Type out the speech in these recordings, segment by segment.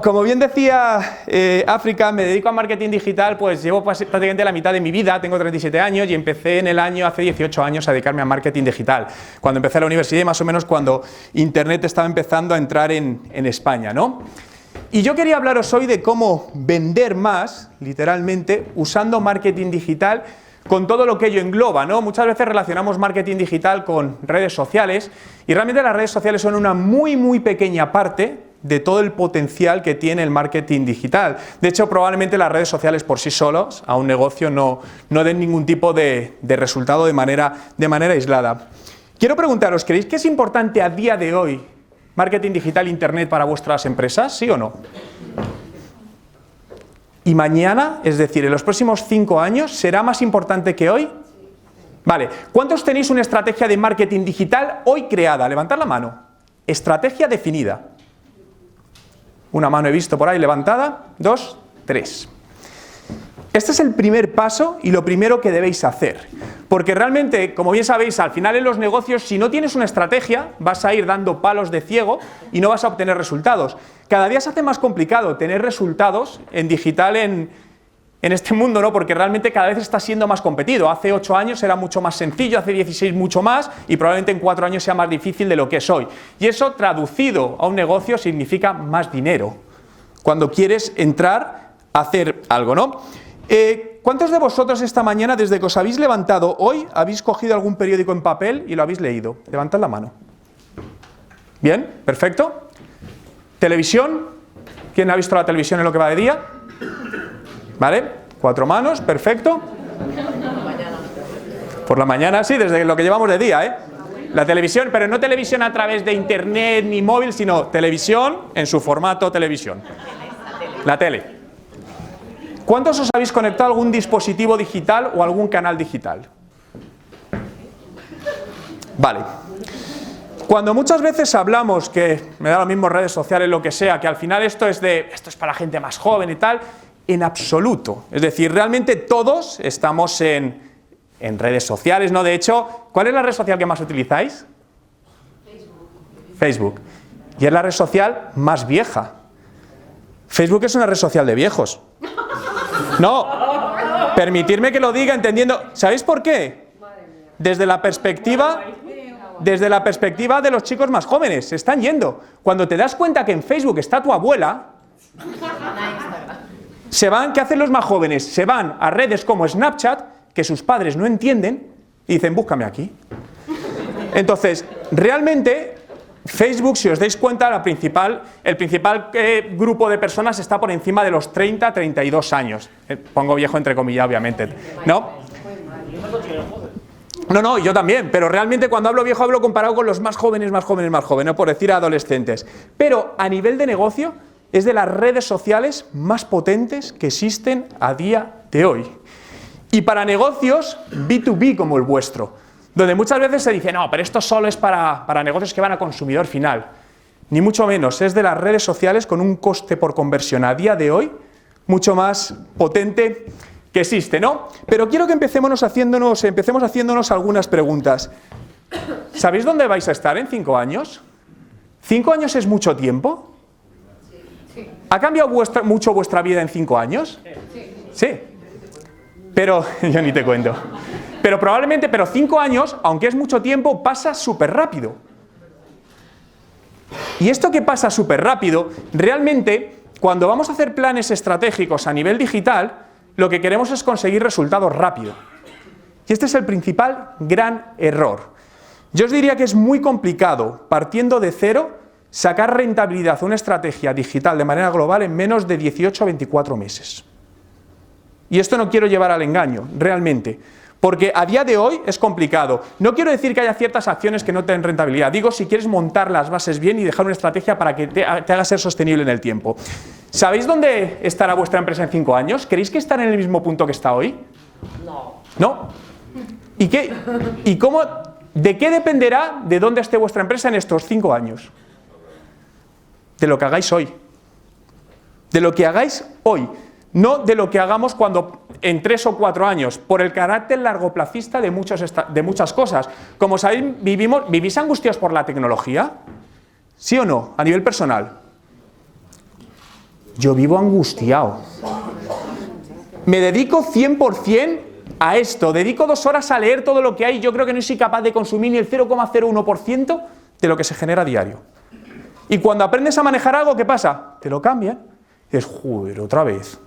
Como bien decía África, me dedico a marketing digital, pues llevo prácticamente la mitad de mi vida, tengo 37 años y empecé en el año, hace 18 años, a dedicarme a marketing digital. Cuando empecé la universidad y más o menos cuando Internet estaba empezando a entrar en España, ¿no? Y yo quería hablaros hoy de cómo vender más, literalmente, usando marketing digital con todo lo que ello engloba, ¿no? Muchas veces relacionamos marketing digital con redes sociales y realmente las redes sociales son una muy pequeña parte de todo el potencial que tiene el marketing digital. De hecho, probablemente las redes sociales por sí solos a un negocio no den ningún tipo de resultado de manera aislada. Quiero preguntaros, ¿creéis que es importante a día de hoy marketing digital, internet para vuestras empresas? ¿Sí o no? ¿Y mañana, es decir, en los próximos 5 años, será más importante que hoy? Vale, ¿cuántos tenéis una estrategia de marketing digital hoy creada? Levantad la mano. Estrategia definida. Una mano he visto por ahí levantada, 2, 3. Este es el primer paso y lo primero que debéis hacer. Porque realmente, como bien sabéis, al final en los negocios, si no tienes una estrategia, vas a ir dando palos de ciego y no vas a obtener resultados. Cada día se hace más complicado tener resultados en digital en este mundo, ¿no? Porque realmente cada vez está siendo más competido. Hace 8 años era mucho más sencillo, hace 16 mucho más y probablemente en 4 años sea más difícil de lo que es hoy. Y eso traducido a un negocio significa más dinero. Cuando quieres entrar a hacer algo, ¿no? ¿Cuántos de vosotros esta mañana, desde que os habéis levantado hoy, habéis cogido algún periódico en papel y lo habéis leído? Levantad la mano. Bien, perfecto. ¿Televisión? ¿Quién ha visto la televisión en lo que va de día? ¿Vale? 4 manos, perfecto. Por la mañana, sí, desde lo que llevamos de día, ¿eh? La televisión, pero no televisión a través de internet ni móvil, sino televisión en su formato televisión. La tele. ¿Cuántos os habéis conectado a algún dispositivo digital o algún canal digital? Vale. Cuando muchas veces hablamos que, me da lo mismo redes sociales, lo que sea, que al final esto es para gente más joven y tal, en absoluto. Es decir, realmente todos estamos en redes sociales, ¿no? De hecho, ¿cuál es la red social que más utilizáis? Facebook. Y es la red social más vieja. Facebook es una red social de viejos. No, permitirme que lo diga entendiendo. ¿Sabéis por qué? Desde la perspectiva de los chicos más jóvenes, se están yendo. Cuando te das cuenta que en Facebook está tu abuela, ¿qué hacen los más jóvenes? Se van a redes como Snapchat, que sus padres no entienden, y dicen, búscame aquí. Entonces, realmente, Facebook, si os dais cuenta, el principal grupo de personas está por encima de los 30, 32 años. Pongo viejo entre comillas, obviamente, ¿no? No, yo también, pero realmente cuando hablo viejo hablo comparado con los más jóvenes, no por decir adolescentes. Pero a nivel de negocio, es de las redes sociales más potentes que existen a día de hoy. Y para negocios B2B como el vuestro, donde muchas veces se dice, no, pero esto solo es para negocios que van a consumidor final. Ni mucho menos, es de las redes sociales con un coste por conversión a día de hoy mucho más potente que existe, ¿no? Pero quiero que empecemos haciéndonos algunas preguntas. ¿Sabéis dónde vais a estar en 5 años? ¿5 años es mucho tiempo? ¿Ha cambiado mucho vuestra vida en 5 años? Sí. Pero, yo ni te cuento. Pero 5 años, aunque es mucho tiempo, pasa súper rápido. Y esto que pasa súper rápido, realmente, cuando vamos a hacer planes estratégicos a nivel digital, lo que queremos es conseguir resultados rápido. Y este es el principal gran error. Yo os diría que es muy complicado, partiendo de cero, sacar rentabilidad a una estrategia digital de manera global en menos de 18 a 24 meses. Y esto no quiero llevar al engaño, realmente. Porque a día de hoy es complicado. No quiero decir que haya ciertas acciones que no tengan rentabilidad. Digo, si quieres montar las bases bien y dejar una estrategia para que te haga ser sostenible en el tiempo. ¿Sabéis dónde estará vuestra empresa en 5 años? ¿Creéis que estará en el mismo punto que está hoy? No. ¿No? ¿Y cómo? ¿De qué dependerá de dónde esté vuestra empresa en estos 5 años? De lo que hagáis hoy. De lo que hagáis hoy. No de lo que hagamos en 3 o 4 años, por el carácter largoplacista de muchas cosas. Como sabéis, ¿vivís angustiados por la tecnología? ¿Sí o no? A nivel personal. yo vivo angustiado. Me dedico 100% a esto, dedico 2 horas a leer todo lo que hay, yo creo que no soy capaz de consumir ni el 0,01% de lo que se genera a diario. Y cuando aprendes a manejar algo, ¿qué pasa? Te lo cambian, y dices, joder, otra vez.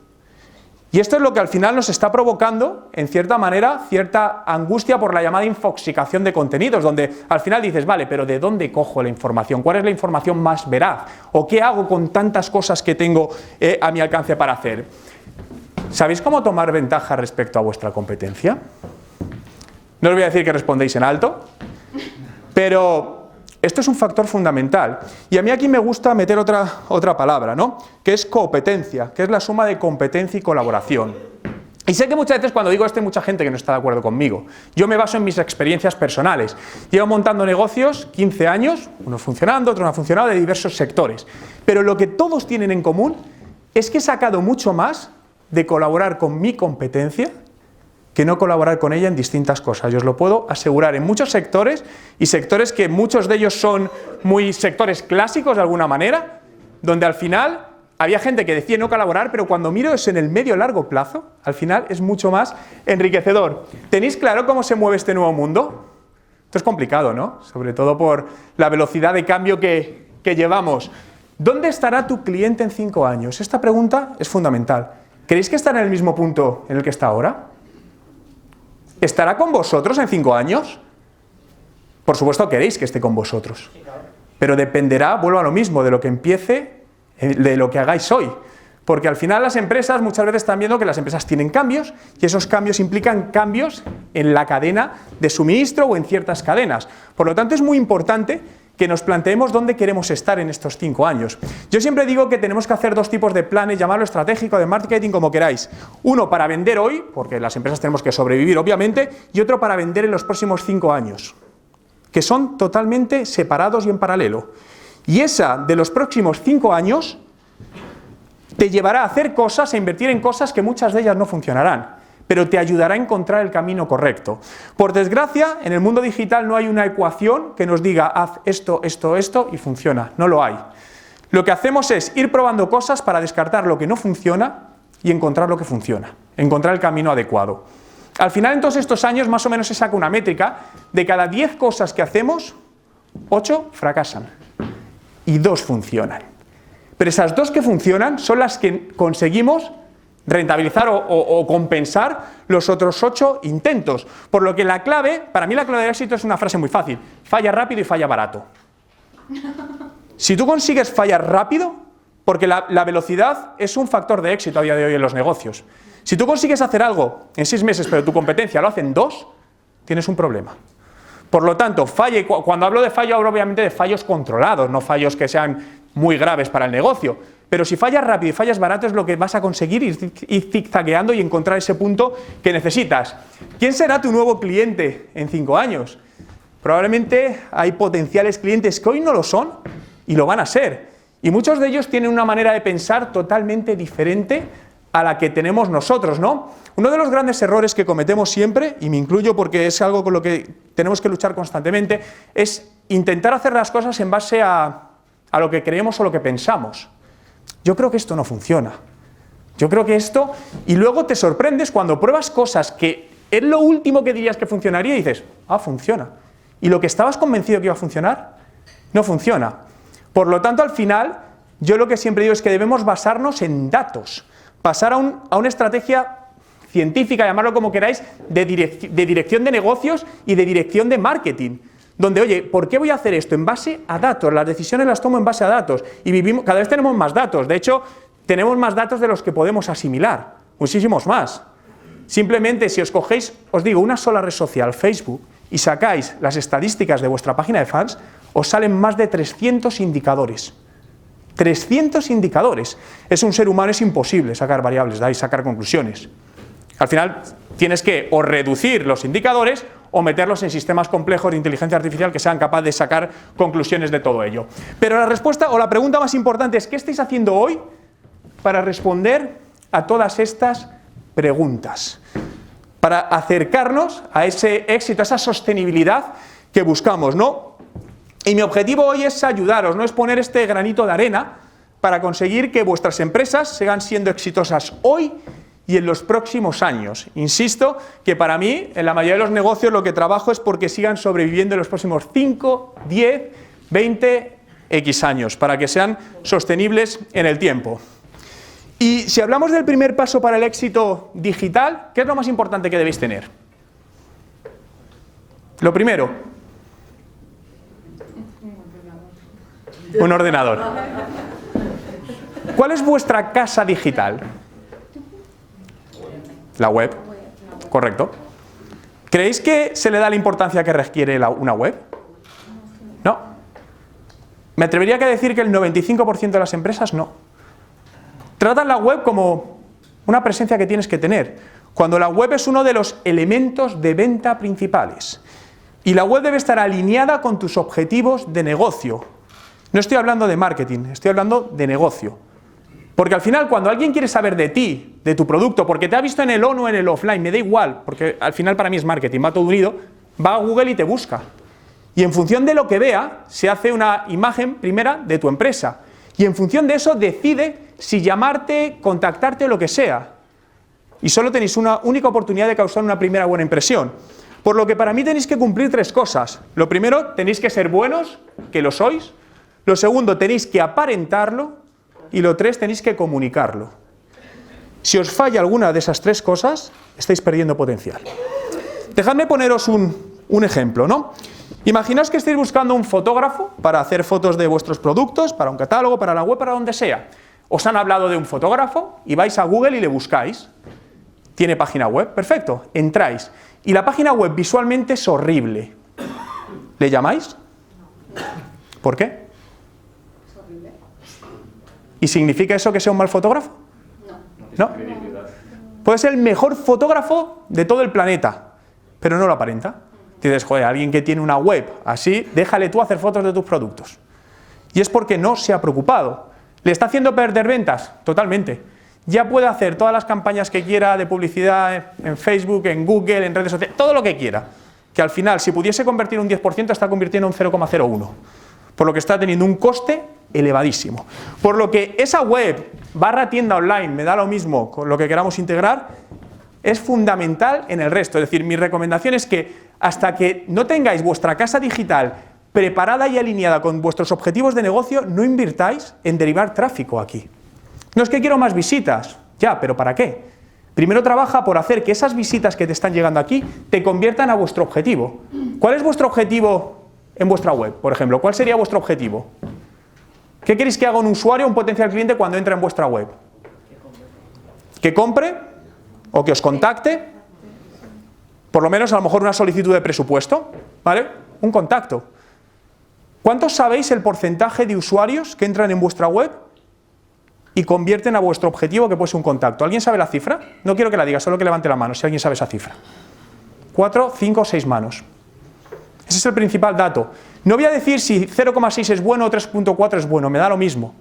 Y esto es lo que al final nos está provocando, en cierta manera, cierta angustia por la llamada infoxicación de contenidos, donde al final dices, vale, pero ¿de dónde cojo la información? ¿Cuál es la información más veraz? ¿O qué hago con tantas cosas que tengo a mi alcance para hacer? ¿Sabéis cómo tomar ventaja respecto a vuestra competencia? No os voy a decir que respondéis en alto, pero esto es un factor fundamental. Y a mí aquí me gusta meter otra palabra, ¿no? Que es competencia, que es la suma de competencia y colaboración. Y sé que muchas veces cuando digo esto hay mucha gente que no está de acuerdo conmigo. Yo me baso en mis experiencias personales. Llevo montando negocios 15 años, unos funcionando, otros no han funcionado, de diversos sectores. Pero lo que todos tienen en común es que he sacado mucho más de colaborar con mi competencia que no colaborar con ella en distintas cosas. Yo os lo puedo asegurar, en muchos sectores, y sectores que muchos de ellos son muy sectores clásicos de alguna manera, donde al final había gente que decía no colaborar, pero cuando miro eso en el medio y largo plazo, al final es mucho más enriquecedor. ¿Tenéis claro cómo se mueve este nuevo mundo? Esto es complicado, ¿no? Sobre todo por la velocidad de cambio que llevamos. ¿Dónde estará tu cliente en 5 años? Esta pregunta es fundamental. ¿Creéis que estará en el mismo punto en el que está ahora? ¿Estará con vosotros en 5 años? Por supuesto queréis que esté con vosotros. Pero dependerá, vuelvo a lo mismo, de lo que empiece, de lo que hagáis hoy. Porque al final las empresas muchas veces están viendo que las empresas tienen cambios y esos cambios implican cambios en la cadena de suministro o en ciertas cadenas. Por lo tanto es muy importante que nos planteemos dónde queremos estar en estos 5 años. Yo siempre digo que tenemos que hacer 2 tipos de planes, llamarlo estratégico, de marketing, como queráis. Uno para vender hoy, porque las empresas tenemos que sobrevivir obviamente, y otro para vender en los próximos 5 años, que son totalmente separados y en paralelo. Y esa de los próximos 5 años te llevará a hacer cosas, a invertir en cosas que muchas de ellas no funcionarán, pero te ayudará a encontrar el camino correcto. Por desgracia, en el mundo digital no hay una ecuación que nos diga haz esto, esto, esto y funciona. No lo hay. Lo que hacemos es ir probando cosas para descartar lo que no funciona y encontrar lo que funciona, encontrar el camino adecuado. Al final, en todos estos años, más o menos se saca una métrica de cada 10 cosas que hacemos, 8 fracasan y 2 funcionan. Pero esas 2 que funcionan son las que conseguimos rentabilizar o compensar los otros 8 intentos. Por lo que la clave, para mí la clave del éxito es una frase muy fácil: falla rápido y falla barato. Si tú consigues fallar rápido, porque la velocidad es un factor de éxito a día de hoy en los negocios. Si tú consigues hacer algo en 6 meses, pero tu competencia lo hace en 2, tienes un problema. Por lo tanto, cuando hablo de fallo, hablo obviamente de fallos controlados, no fallos que sean muy graves para el negocio. Pero si fallas rápido y fallas barato es lo que vas a conseguir ir zigzagueando y encontrar ese punto que necesitas. ¿Quién será tu nuevo cliente en 5 años? Probablemente hay potenciales clientes que hoy no lo son y lo van a ser. Y muchos de ellos tienen una manera de pensar totalmente diferente a la que tenemos nosotros, ¿no? Uno de los grandes errores que cometemos siempre, y me incluyo porque es algo con lo que tenemos que luchar constantemente, es intentar hacer las cosas en base a lo que creemos o lo que pensamos. Yo creo que esto no funciona. Yo creo que esto... Y luego te sorprendes cuando pruebas cosas que es lo último que dirías que funcionaría y dices, ah, funciona. Y lo que estabas convencido que iba a funcionar, no funciona. Por lo tanto, al final, yo lo que siempre digo es que debemos basarnos en datos. Pasar a una estrategia científica, llamarlo como queráis, de dirección de negocios y de dirección de marketing. Donde, oye, ¿por qué voy a hacer esto? En base a datos, las decisiones las tomo en base a datos. Y cada vez tenemos más datos, de hecho, tenemos más datos de los que podemos asimilar, muchísimos más. Simplemente, si os cogéis, os digo, una sola red social, Facebook, y sacáis las estadísticas de vuestra página de fans, os salen más de 300 indicadores. 300 indicadores. Es un ser humano, es imposible sacar variables de ahí, sacar conclusiones. Al final, tienes que o reducir los indicadores o meterlos en sistemas complejos de inteligencia artificial que sean capaces de sacar conclusiones de todo ello. Pero la respuesta o la pregunta más importante es: ¿qué estáis haciendo hoy para responder a todas estas preguntas? Para acercarnos a ese éxito, a esa sostenibilidad que buscamos, ¿no? Y mi objetivo hoy es ayudaros, no es poner este granito de arena para conseguir que vuestras empresas sigan siendo exitosas hoy y en los próximos años. Insisto que para mí, en la mayoría de los negocios, lo que trabajo es porque sigan sobreviviendo en los próximos 5, 10, 20, X años, para que sean sostenibles en el tiempo. Y si hablamos del primer paso para el éxito digital, ¿qué es lo más importante que debéis tener? Lo primero, un ordenador. ¿Cuál es vuestra casa digital? La web, correcto. ¿Creéis que se le da la importancia que requiere una web? No. Me atrevería a decir que el 95% de las empresas no. Tratan la web como una presencia que tienes que tener, cuando la web es uno de los elementos de venta principales. Y la web debe estar alineada con tus objetivos de negocio. No estoy hablando de marketing, estoy hablando de negocio. Porque al final, cuando alguien quiere saber de ti, de tu producto, porque te ha visto en el on o en el offline, me da igual, porque al final para mí es marketing, va todo unido, va a Google y te busca. Y en función de lo que vea, se hace una imagen primera de tu empresa. Y en función de eso decide si llamarte, contactarte o lo que sea. Y solo tenéis una única oportunidad de causar una primera buena impresión. Por lo que para mí tenéis que cumplir 3 cosas. Lo primero, tenéis que ser buenos, que lo sois. Lo segundo, tenéis que aparentarlo. Y lo 3, tenéis que comunicarlo. Si os falla alguna de esas 3 cosas, estáis perdiendo potencial. Dejadme poneros un ejemplo, ¿no? Imaginaos que estáis buscando un fotógrafo para hacer fotos de vuestros productos, para un catálogo, para la web, para donde sea. Os han hablado de un fotógrafo y vais a Google y le buscáis. Tiene página web, perfecto, entráis. Y la página web visualmente es horrible. ¿Le llamáis? ¿Por qué? ¿Y significa eso que sea un mal fotógrafo? No. Puede ser el mejor fotógrafo de todo el planeta, pero no lo aparenta. Dices, joder, alguien que tiene una web así, déjale tú hacer fotos de tus productos. Y es porque no se ha preocupado. ¿Le está haciendo perder ventas? Totalmente. Ya puede hacer todas las campañas que quiera de publicidad en Facebook, en Google, en redes sociales, todo lo que quiera. Que al final, si pudiese convertir un 10%, está convirtiendo en 0,01. Por lo que está teniendo un coste elevadísimo. Por lo que esa web, /tienda online, me da lo mismo con lo que queramos integrar, es fundamental en el resto. Es decir, mi recomendación es que hasta que no tengáis vuestra casa digital preparada y alineada con vuestros objetivos de negocio, no invirtáis en derivar tráfico aquí. No es que quiero más visitas, ya, pero ¿para qué? Primero trabaja por hacer que esas visitas que te están llegando aquí te conviertan a vuestro objetivo. ¿Cuál es vuestro objetivo en vuestra web, por ejemplo? ¿Cuál sería vuestro objetivo? ¿Qué queréis que haga un usuario, un potencial cliente cuando entra en vuestra web? ¿Que compre? ¿O que os contacte? Por lo menos a lo mejor una solicitud de presupuesto, ¿vale? Un contacto. ¿Cuántos sabéis el porcentaje de usuarios que entran en vuestra web y convierten a vuestro objetivo, que puede ser un contacto? ¿Alguien sabe la cifra? No quiero que la diga, solo que levante la mano si alguien sabe esa cifra. 4, 5, 6 manos. Ese es el principal dato. No voy a decir si 0,6 es bueno o 3,4 es bueno, me da lo mismo.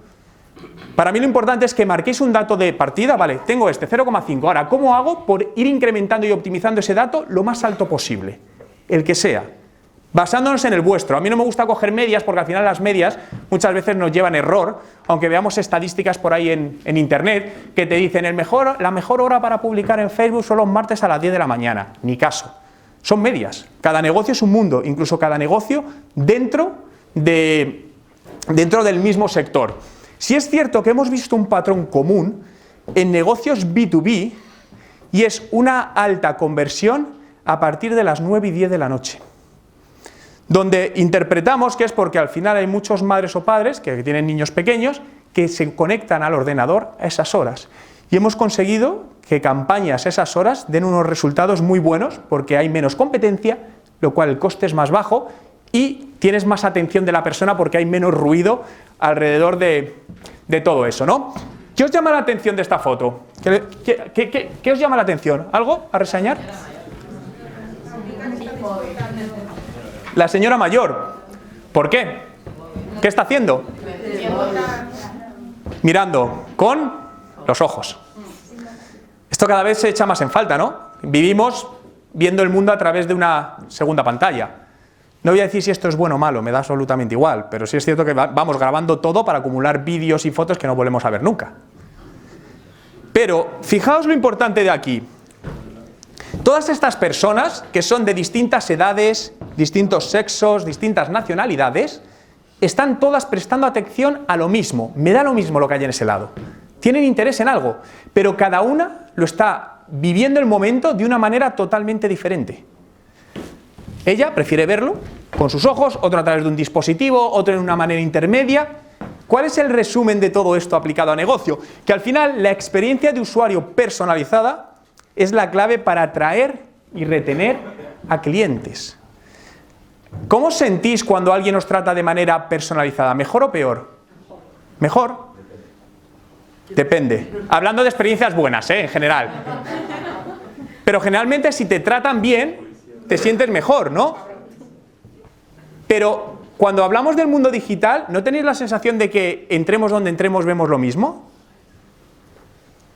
Para mí lo importante es que marquéis un dato de partida, vale, tengo este, 0,5. Ahora, ¿cómo hago por ir incrementando y optimizando ese dato lo más alto posible? El que sea. Basándonos en el vuestro. A mí no me gusta coger medias porque al final las medias muchas veces nos llevan error, aunque veamos estadísticas por ahí en internet que te dicen la mejor hora para publicar en Facebook son los martes a las 10 de la mañana. Ni caso. Son medias. Cada negocio es un mundo, incluso cada negocio dentro del mismo sector. Si es cierto que hemos visto un patrón común en negocios B2B y es una alta conversión a partir de las 9 y 10 de la noche. Donde interpretamos que es porque al final hay muchos madres o padres que tienen niños pequeños que se conectan al ordenador a esas horas. Y hemos conseguido que campañas a esas horas den unos resultados muy buenos porque hay menos competencia, lo cual el coste es más bajo y tienes más atención de la persona porque hay menos ruido alrededor de todo eso, ¿no? ¿Qué os llama la atención de esta foto? ¿Qué os llama la atención? ¿Algo a reseñar? La señora mayor. ¿Por qué? ¿Qué está haciendo? Mirando con los ojos. Esto cada vez se echa más en falta, ¿no? Vivimos viendo el mundo a través de una segunda pantalla. No voy a decir si esto es bueno o malo, me da absolutamente igual, pero sí es cierto que vamos grabando todo para acumular vídeos y fotos que no volvemos a ver nunca. Pero fijaos lo importante de aquí. Todas estas personas, que son de distintas edades, distintos sexos, distintas nacionalidades, están todas prestando atención a lo mismo. Me da lo mismo lo que hay en ese lado. Tienen interés en algo, pero cada una lo está viviendo el momento de una manera totalmente diferente. Ella prefiere verlo con sus ojos, otro a través de un dispositivo, otro en una manera intermedia. ¿Cuál es el resumen de todo esto aplicado a negocio? Que al final la experiencia de usuario personalizada es la clave para atraer y retener a clientes. ¿Cómo os sentís cuando alguien os trata de manera personalizada? ¿Mejor o peor? ¿Mejor? Depende. Hablando de experiencias buenas, en general. Pero generalmente si te tratan bien, te sientes mejor, ¿no? Pero cuando hablamos del mundo digital, ¿no tenéis la sensación de que entremos donde entremos vemos lo mismo?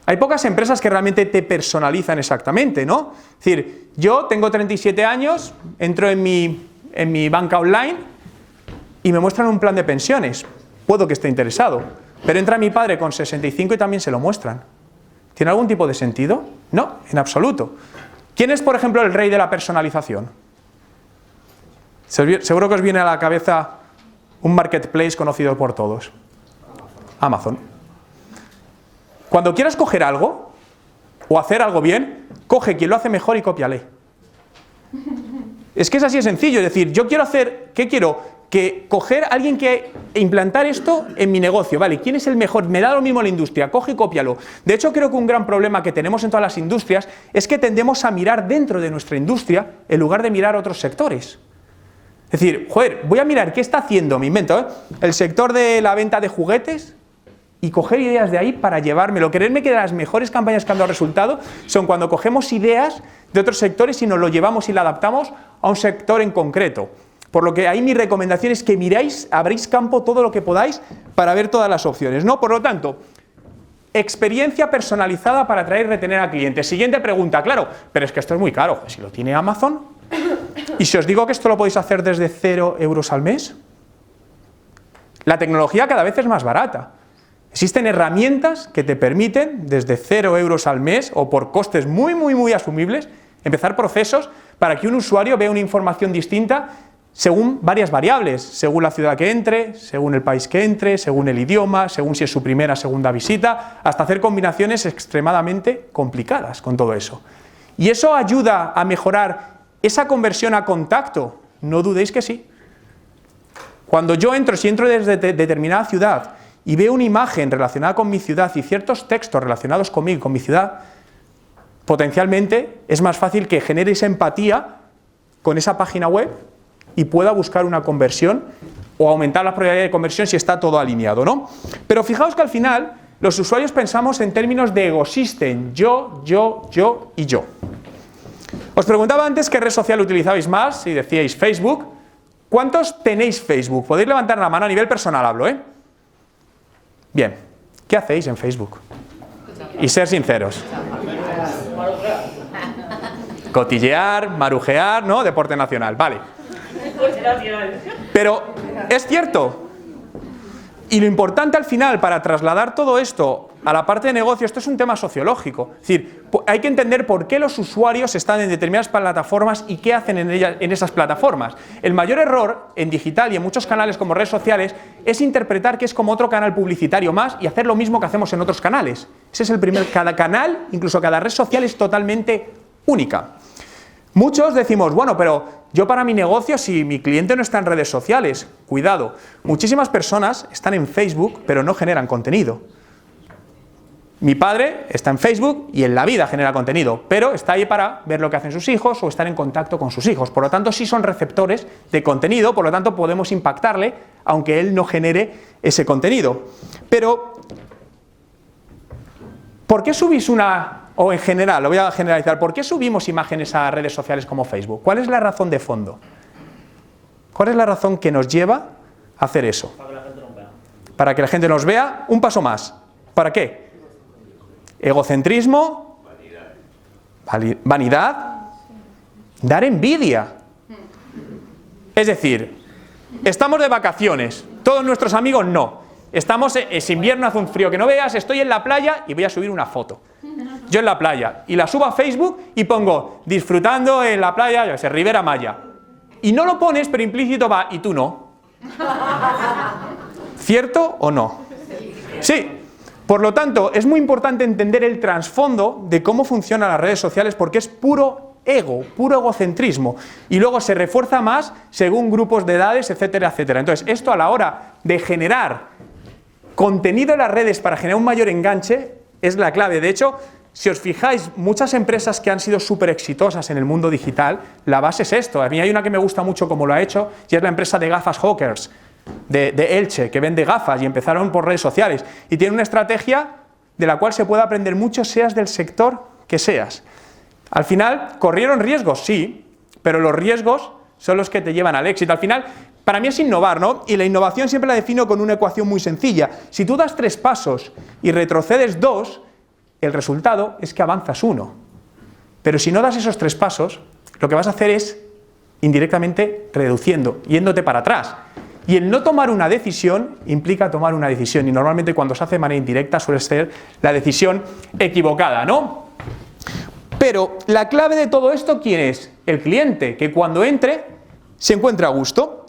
Hay pocas empresas que realmente te personalizan exactamente, ¿no? Es decir, yo tengo 37 años, entro en mi banca online y me muestran un plan de pensiones. Puedo que esté interesado, pero entra mi padre con 65 y también se lo muestran. ¿Tiene algún tipo de sentido? No, en absoluto. ¿Quién es, por ejemplo, el rey de la personalización? Seguro que os viene a la cabeza un marketplace conocido por todos. Amazon. Cuando quieras coger algo, o hacer algo bien, coge quien lo hace mejor y cópiale. Es que es así de sencillo, es decir, yo quiero hacer, ¿qué quiero? Que coger a alguien que implantar esto en mi negocio, ¿vale? ¿Quién es el mejor? Me da lo mismo la industria, coge y cópialo. De hecho, creo que un gran problema que tenemos en todas las industrias es que tendemos a mirar dentro de nuestra industria en lugar de mirar otros sectores. Es decir, joder, voy a mirar qué está haciendo, me invento, el sector de la venta de juguetes y coger ideas de ahí para llevármelo. Creerme que las mejores campañas que han dado resultado son cuando cogemos ideas de otros sectores y nos lo llevamos y lo adaptamos a un sector en concreto. Por lo que ahí mi recomendación es que miráis, abréis campo todo lo que podáis para ver todas las opciones, ¿no? Por lo tanto, experiencia personalizada para atraer y retener a clientes. Siguiente pregunta, claro, pero es que esto es muy caro. Si lo tiene Amazon, y si os digo que esto lo podéis hacer desde 0 euros al mes, la tecnología cada vez es más barata. Existen herramientas que te permiten, desde 0 euros al mes, o por costes muy asumibles, empezar procesos para que un usuario vea una información distinta según varias variables, según la ciudad que entre, según el país que entre, según el idioma, según si es su primera o segunda visita, hasta hacer combinaciones extremadamente complicadas con todo eso. ¿Y eso ayuda a mejorar esa conversión a contacto? No dudéis que sí. Cuando yo entro, si entro desde determinada ciudad y veo una imagen relacionada con mi ciudad y ciertos textos relacionados conmigo, con mi ciudad, potencialmente es más fácil que genere esa empatía con esa página web y pueda buscar una conversión o aumentar la probabilidad de conversión si está todo alineado, ¿no? Pero fijaos que al final los usuarios pensamos en términos de ecosystem, yo y yo. Os preguntaba antes qué red social utilizabais más y decíais Facebook. ¿Cuántos tenéis Facebook? Podéis levantar la mano, a nivel personal hablo, ¿eh? Bien, ¿qué hacéis en Facebook? Y ser sinceros. Cotillear, marujear, ¿no? Deporte nacional, vale. Pero es cierto. Y lo importante al final, para trasladar todo esto a la parte de negocio, esto es un tema sociológico. Es decir, hay que entender por qué los usuarios están en determinadas plataformas y qué hacen en esas plataformas. El mayor error en digital y en muchos canales como redes sociales es interpretar que es como otro canal publicitario más y hacer lo mismo que hacemos en otros canales. Ese es el primer. Cada canal, incluso cada red social, es totalmente única. Muchos decimos, bueno, pero yo para mi negocio, si mi cliente no está en redes sociales, cuidado, muchísimas personas están en Facebook, pero no generan contenido. Mi padre está en Facebook y en la vida genera contenido, pero está ahí para ver lo que hacen sus hijos o estar en contacto con sus hijos. Por lo tanto, sí son receptores de contenido, por lo tanto podemos impactarle, aunque él no genere ese contenido. Pero, ¿por qué subís o en general, lo voy a generalizar, ¿por qué subimos imágenes a redes sociales como Facebook? ¿Cuál es la razón de fondo? ¿Cuál es la razón que nos lleva a hacer eso? Para que la gente nos vea. Para que la gente nos vea, un paso más. ¿Para qué? Egocentrismo, vanidad, dar envidia. Es decir, estamos de vacaciones, todos nuestros amigos no. Estamos, es invierno, hace un frío que no veas, estoy en la playa y voy a subir una foto. Yo en la playa, y la subo a Facebook y pongo, disfrutando en la playa, yo sé, Ribera Maya. Y no lo pones, pero implícito va, y tú no. ¿Cierto o no? Sí. Por lo tanto, es muy importante entender el trasfondo de cómo funcionan las redes sociales porque es puro ego, puro egocentrismo. Y luego se refuerza más según grupos de edades, etcétera, etcétera. Entonces, esto a la hora de generar contenido en las redes para generar un mayor enganche es la clave. De hecho, si os fijáis, muchas empresas que han sido súper exitosas en el mundo digital, la base es esto. A mí hay una que me gusta mucho como lo ha hecho y es la empresa de gafas Hawkers. De Elche, que vende gafas y empezaron por redes sociales y tiene una estrategia de la cual se puede aprender mucho, seas del sector que seas. Al final, ¿corrieron riesgos? Sí, pero los riesgos son los que te llevan al éxito. Al final, para mí es innovar, ¿no? Y la innovación siempre la defino con una ecuación muy sencilla. Si tú das 3 pasos y retrocedes 2, el resultado es que avanzas 1. Pero si no das esos 3 pasos, lo que vas a hacer es indirectamente reduciendo, yéndote para atrás. Y el no tomar una decisión implica tomar una decisión y normalmente cuando se hace de manera indirecta suele ser la decisión equivocada, ¿no? Pero la clave de todo esto, ¿quién es? El cliente, que cuando entre se encuentra a gusto.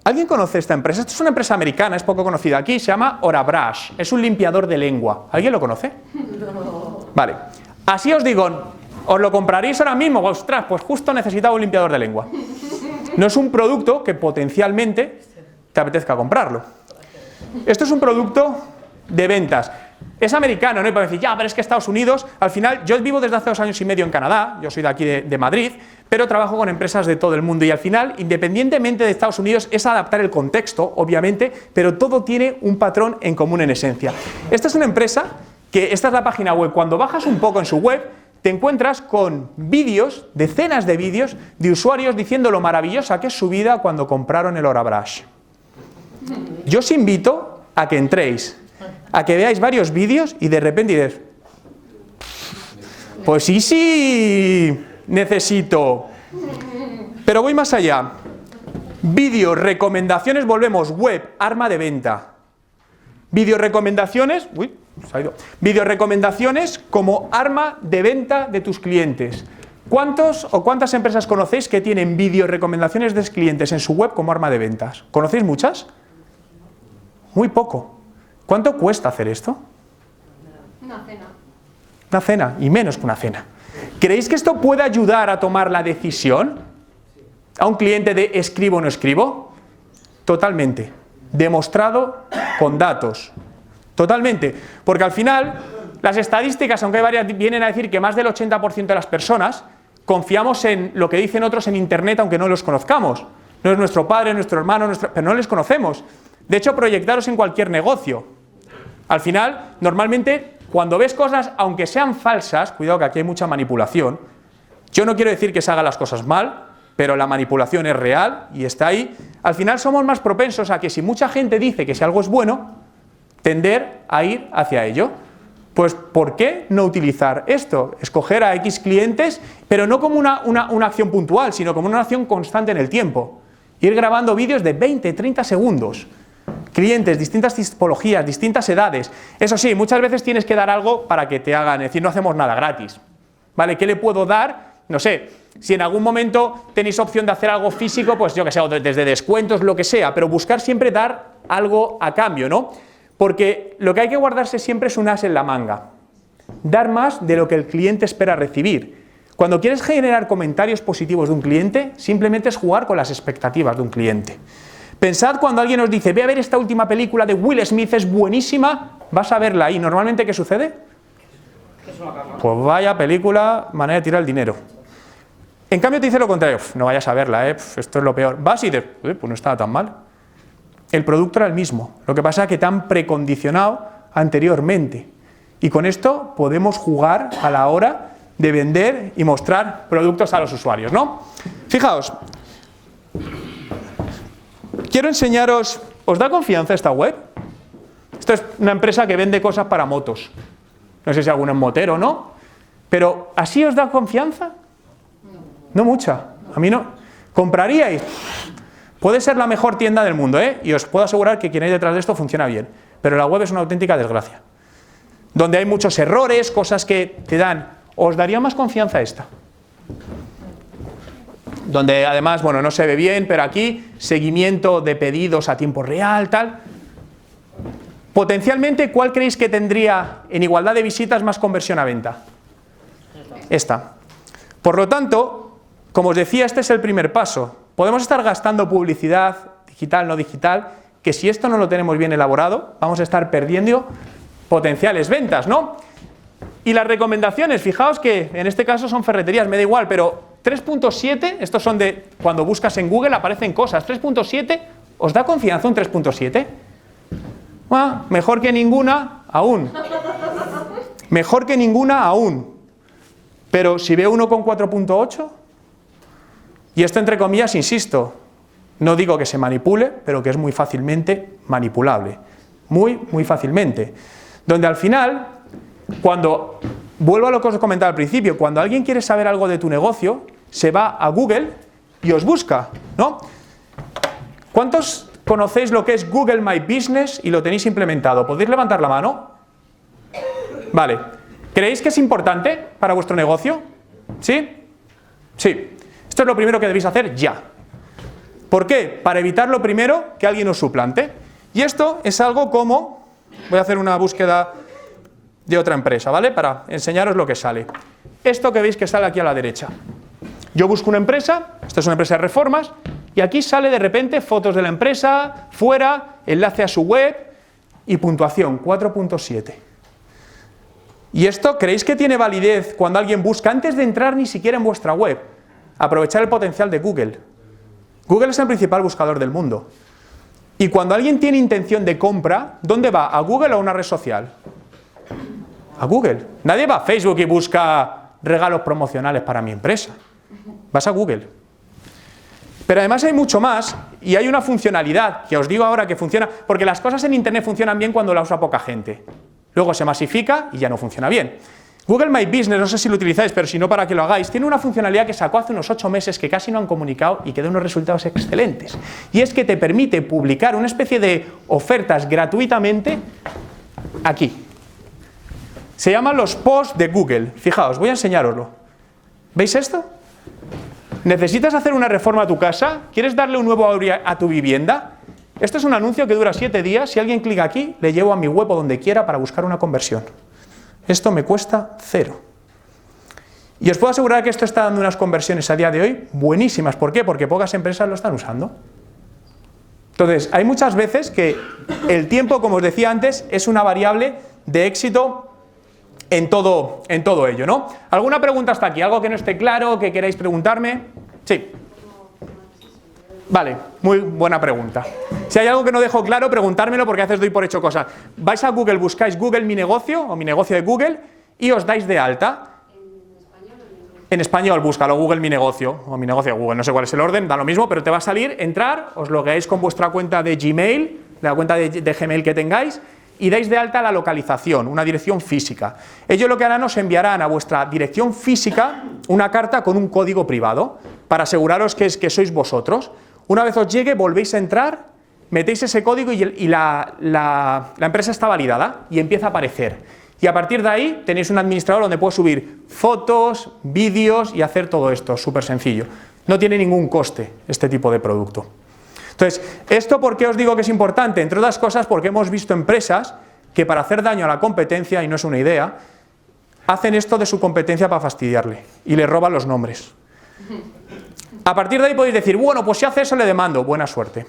¿Alguien conoce esta empresa? Esta es una empresa americana, es poco conocida aquí, se llama Orabrush, es un limpiador de lengua. ¿Alguien lo conoce? No. Vale, así os digo, ¿os lo compraréis ahora mismo? Ostras, pues justo necesitaba un limpiador de lengua. No es un producto que potencialmente te apetezca comprarlo. Esto es un producto de ventas. Es americano, ¿no? Y para decir, ya, pero es que Estados Unidos, al final, yo vivo desde hace 2 años y medio en Canadá, yo soy de aquí de Madrid, pero trabajo con empresas de todo el mundo y al final, independientemente de Estados Unidos, es adaptar el contexto, obviamente, pero todo tiene un patrón en común en esencia. Esta es una empresa que, esta es la página web, cuando bajas un poco en su web, te encuentras con vídeos, decenas de vídeos, de usuarios diciendo lo maravillosa que es su vida cuando compraron el Orabrush. Yo os invito a que entréis, a que veáis varios vídeos y de repente diréis, pues sí, necesito. Pero voy más allá. Vídeos, recomendaciones, volvemos, web, arma de venta. Vídeos, recomendaciones, vídeos, recomendaciones como arma de venta de tus clientes. ¿Cuántos o cuántas empresas conocéis que tienen vídeos, recomendaciones de clientes en su web como arma de ventas? ¿Conocéis muchas? Muy poco. ¿Cuánto cuesta hacer esto? Una cena. Una cena, y menos que una cena. ¿Creéis que esto puede ayudar a tomar la decisión a un cliente de escribo o no escribo? Totalmente. Demostrado con datos. Totalmente. Porque al final, las estadísticas, aunque hay varias, vienen a decir que más del 80% de las personas confiamos en lo que dicen otros en Internet aunque no los conozcamos. No es nuestro padre, nuestro hermano, pero no les conocemos. De hecho, proyectaros en cualquier negocio. Al final, normalmente, cuando ves cosas, aunque sean falsas, cuidado que aquí hay mucha manipulación, yo no quiero decir que se hagan las cosas mal, pero la manipulación es real y está ahí. Al final somos más propensos a que si mucha gente dice que si algo es bueno, tender a ir hacia ello. Pues, ¿por qué no utilizar esto? Escoger a X clientes, pero no como una acción puntual, sino como una acción constante en el tiempo. Ir grabando vídeos de 20, 30 segundos. Clientes, distintas tipologías, distintas edades. Eso sí, muchas veces tienes que dar algo para que te hagan, es decir, no hacemos nada gratis. ¿Vale? ¿Qué le puedo dar? No sé, si en algún momento tenéis opción de hacer algo físico, pues yo que sé, desde descuentos, lo que sea, pero buscar siempre dar algo a cambio, ¿no? Porque lo que hay que guardarse siempre es un as en la manga. Dar más de lo que el cliente espera recibir. Cuando quieres generar comentarios positivos de un cliente, simplemente es jugar con las expectativas de un cliente. Pensad cuando alguien os dice, ve a ver esta última película de Will Smith, es buenísima, vas a verla y normalmente ¿qué sucede? Pues vaya película, manera de tirar el dinero. En cambio te dice lo contrario, no vayas a verla, esto es lo peor. Vas y dices, pues no estaba tan mal. El producto era el mismo, lo que pasa es que te han precondicionado anteriormente. Y con esto podemos jugar a la hora de vender y mostrar productos a los usuarios, ¿no? Fijaos. Quiero enseñaros, ¿os da confianza esta web? Esta es una empresa que vende cosas para motos. No sé si alguno es motero o no, pero ¿así os da confianza? No mucha, a mí no. ¿Compraríais? Puede ser la mejor tienda del mundo, ¿eh? Y os puedo asegurar que quien hay detrás de esto funciona bien. Pero la web es una auténtica desgracia. Donde hay muchos errores, cosas que te dan. Os daría más confianza esta. Donde además, bueno, no se ve bien, pero aquí seguimiento de pedidos a tiempo real, tal. Potencialmente, ¿cuál creéis que tendría en igualdad de visitas más conversión a venta? Esta. Por lo tanto, como os decía, este es el primer paso. Podemos estar gastando publicidad, digital, no digital, que si esto no lo tenemos bien elaborado, vamos a estar perdiendo potenciales ventas, ¿no? Y las recomendaciones, fijaos que en este caso son ferreterías, me da igual, pero 3.7, estos son de cuando buscas en Google aparecen cosas, 3.7, ¿os da confianza un 3.7? Bueno, mejor que ninguna, aún. Mejor que ninguna, aún. Pero si veo uno con 4.8, y esto entre comillas, insisto, no digo que se manipule, pero que es muy fácilmente manipulable. Muy, muy fácilmente. Donde al final, cuando, vuelvo a lo que os comentaba al principio, cuando alguien quiere saber algo de tu negocio, se va a Google y os busca, ¿no? ¿Cuántos conocéis lo que es Google My Business y lo tenéis implementado? ¿Podéis levantar la mano? Vale. ¿Creéis que es importante para vuestro negocio? ¿Sí? Sí. Esto es lo primero que debéis hacer ya. ¿Por qué? Para evitar lo primero que alguien os suplante. Y esto es algo como, voy a hacer una búsqueda de otra empresa, ¿vale? Para enseñaros lo que sale. Esto que veis que sale aquí a la derecha. Yo busco una empresa, esta es una empresa de reformas, y aquí sale de repente fotos de la empresa, fuera, enlace a su web y puntuación, 4.7. ¿Y esto creéis que tiene validez cuando alguien busca antes de entrar ni siquiera en vuestra web? Aprovechar el potencial de Google. Google es el principal buscador del mundo. Y cuando alguien tiene intención de compra, ¿dónde va? ¿A Google o a una red social? A Google. Nadie va a Facebook y busca regalos promocionales para mi empresa. Vas a Google. Pero además hay mucho más y hay una funcionalidad que os digo ahora que funciona, porque las cosas en Internet funcionan bien cuando la usa poca gente. Luego se masifica y ya no funciona bien. Google My Business, no sé si lo utilizáis, pero si no, para que lo hagáis, tiene una funcionalidad que sacó hace unos 8 meses que casi no han comunicado y que da unos resultados excelentes. Y es que te permite publicar una especie de ofertas gratuitamente aquí. Se llaman los posts de Google. Fijaos, voy a enseñároslo. ¿Veis esto? ¿Necesitas hacer una reforma a tu casa? ¿Quieres darle un nuevo aire a tu vivienda? Esto es un anuncio que dura 7 días. Si alguien clica aquí, le llevo a mi web o donde quiera para buscar una conversión. Esto me cuesta 0. Y os puedo asegurar que esto está dando unas conversiones a día de hoy buenísimas. ¿Por qué? Porque pocas empresas lo están usando. Entonces, hay muchas veces que el tiempo, como os decía antes, es una variable de éxito en todo ello, ¿no? ¿Alguna pregunta hasta aquí? ¿Algo que no esté claro, que queráis preguntarme? Sí. Vale, muy buena pregunta. Si hay algo que no dejo claro, preguntármelo porque a veces doy por hecho cosas. Vais a Google, buscáis Google Mi Negocio o Mi Negocio de Google y os dais de alta. En español, búscalo, Google Mi Negocio o Mi Negocio de Google, no sé cuál es el orden, da lo mismo, pero te va a salir, entrar, os logueáis con vuestra cuenta de Gmail, la cuenta de Gmail que tengáis, y dais de alta la localización, una dirección física. Ellos lo que harán, os enviarán a vuestra dirección física una carta con un código privado para aseguraros que sois vosotros. Una vez os llegue, volvéis a entrar, metéis ese código y la empresa está validada y empieza a aparecer. Y a partir de ahí tenéis un administrador donde puedo subir fotos, vídeos y hacer todo esto, súper sencillo. No tiene ningún coste este tipo de producto. Entonces, ¿esto por qué os digo que es importante? Entre otras cosas porque hemos visto empresas que para hacer daño a la competencia, y no es una idea, hacen esto de su competencia para fastidiarle y le roban los nombres. A partir de ahí podéis decir, bueno, pues si hace eso le demando, buena suerte.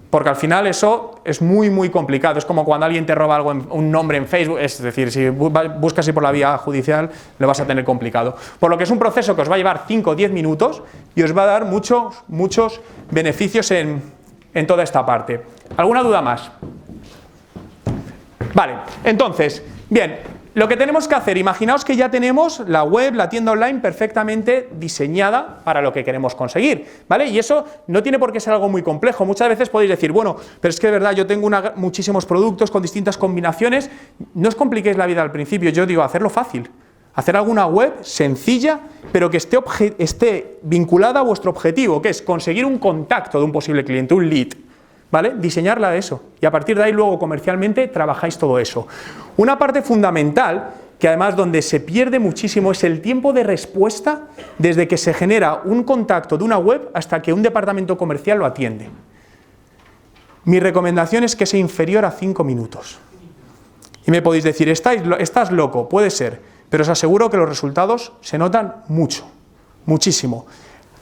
Porque al final eso es muy, muy complicado. Es como cuando alguien te roba algo un nombre en Facebook, es decir, si buscas ir por la vía judicial, lo vas a tener complicado. Por lo que es un proceso que os va a llevar 5 o 10 minutos y os va a dar muchos beneficios en toda esta parte. ¿Alguna duda más? Vale, entonces, bien, lo que tenemos que hacer, imaginaos que ya tenemos la web, la tienda online perfectamente diseñada para lo que queremos conseguir, ¿vale? Y eso no tiene por qué ser algo muy complejo. Muchas veces podéis decir, bueno, pero es que de verdad yo tengo muchísimos productos con distintas combinaciones. No os compliquéis la vida al principio, yo digo, hacerlo fácil. Hacer alguna web sencilla, pero que esté vinculada a vuestro objetivo, que es conseguir un contacto de un posible cliente, un lead, ¿vale? Diseñarla de eso. Y a partir de ahí luego comercialmente trabajáis todo eso. Una parte fundamental, que además donde se pierde muchísimo, es el tiempo de respuesta desde que se genera un contacto de una web hasta que un departamento comercial lo atiende. Mi recomendación es que sea inferior a 5 minutos. Y me podéis decir, estás loco, puede ser, pero os aseguro que los resultados se notan mucho, muchísimo.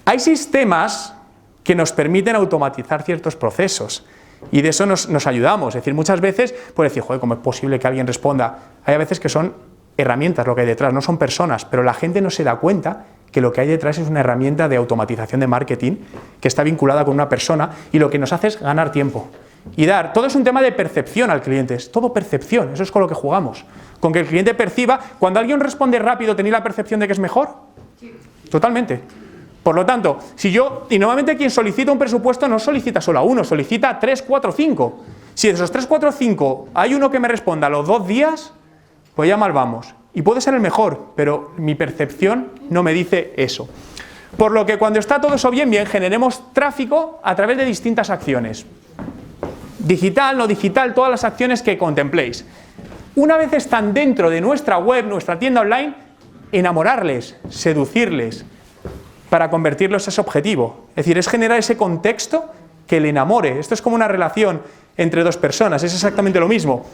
Hay sistemas que nos permiten automatizar ciertos procesos y de eso nos ayudamos. Es decir, muchas veces puedes decir, joder, ¿cómo es posible que alguien responda? Hay a veces que son herramientas lo que hay detrás, no son personas, pero la gente no se da cuenta que lo que hay detrás es una herramienta de automatización de marketing que está vinculada con una persona y lo que nos hace es ganar tiempo. Y todo es un tema de percepción al cliente, es todo percepción, eso es con lo que jugamos. Con que el cliente perciba, cuando alguien responde rápido, ¿tenéis la percepción de que es mejor? Sí. Totalmente. Por lo tanto, y normalmente quien solicita un presupuesto no solicita solo a uno, solicita a 3, 4, 5. Si de esos 3, 4, 5 hay uno que me responda a los 2 días, pues ya mal vamos. Y puede ser el mejor, pero mi percepción no me dice eso. Por lo que cuando está todo eso bien, generemos tráfico a través de distintas acciones. Digital, no digital, todas las acciones que contempléis. Una vez están dentro de nuestra web, nuestra tienda online, enamorarles, seducirles, para convertirlos en ese objetivo. Es decir, es generar ese contexto que le enamore. Esto es como una relación entre dos personas, es exactamente lo mismo.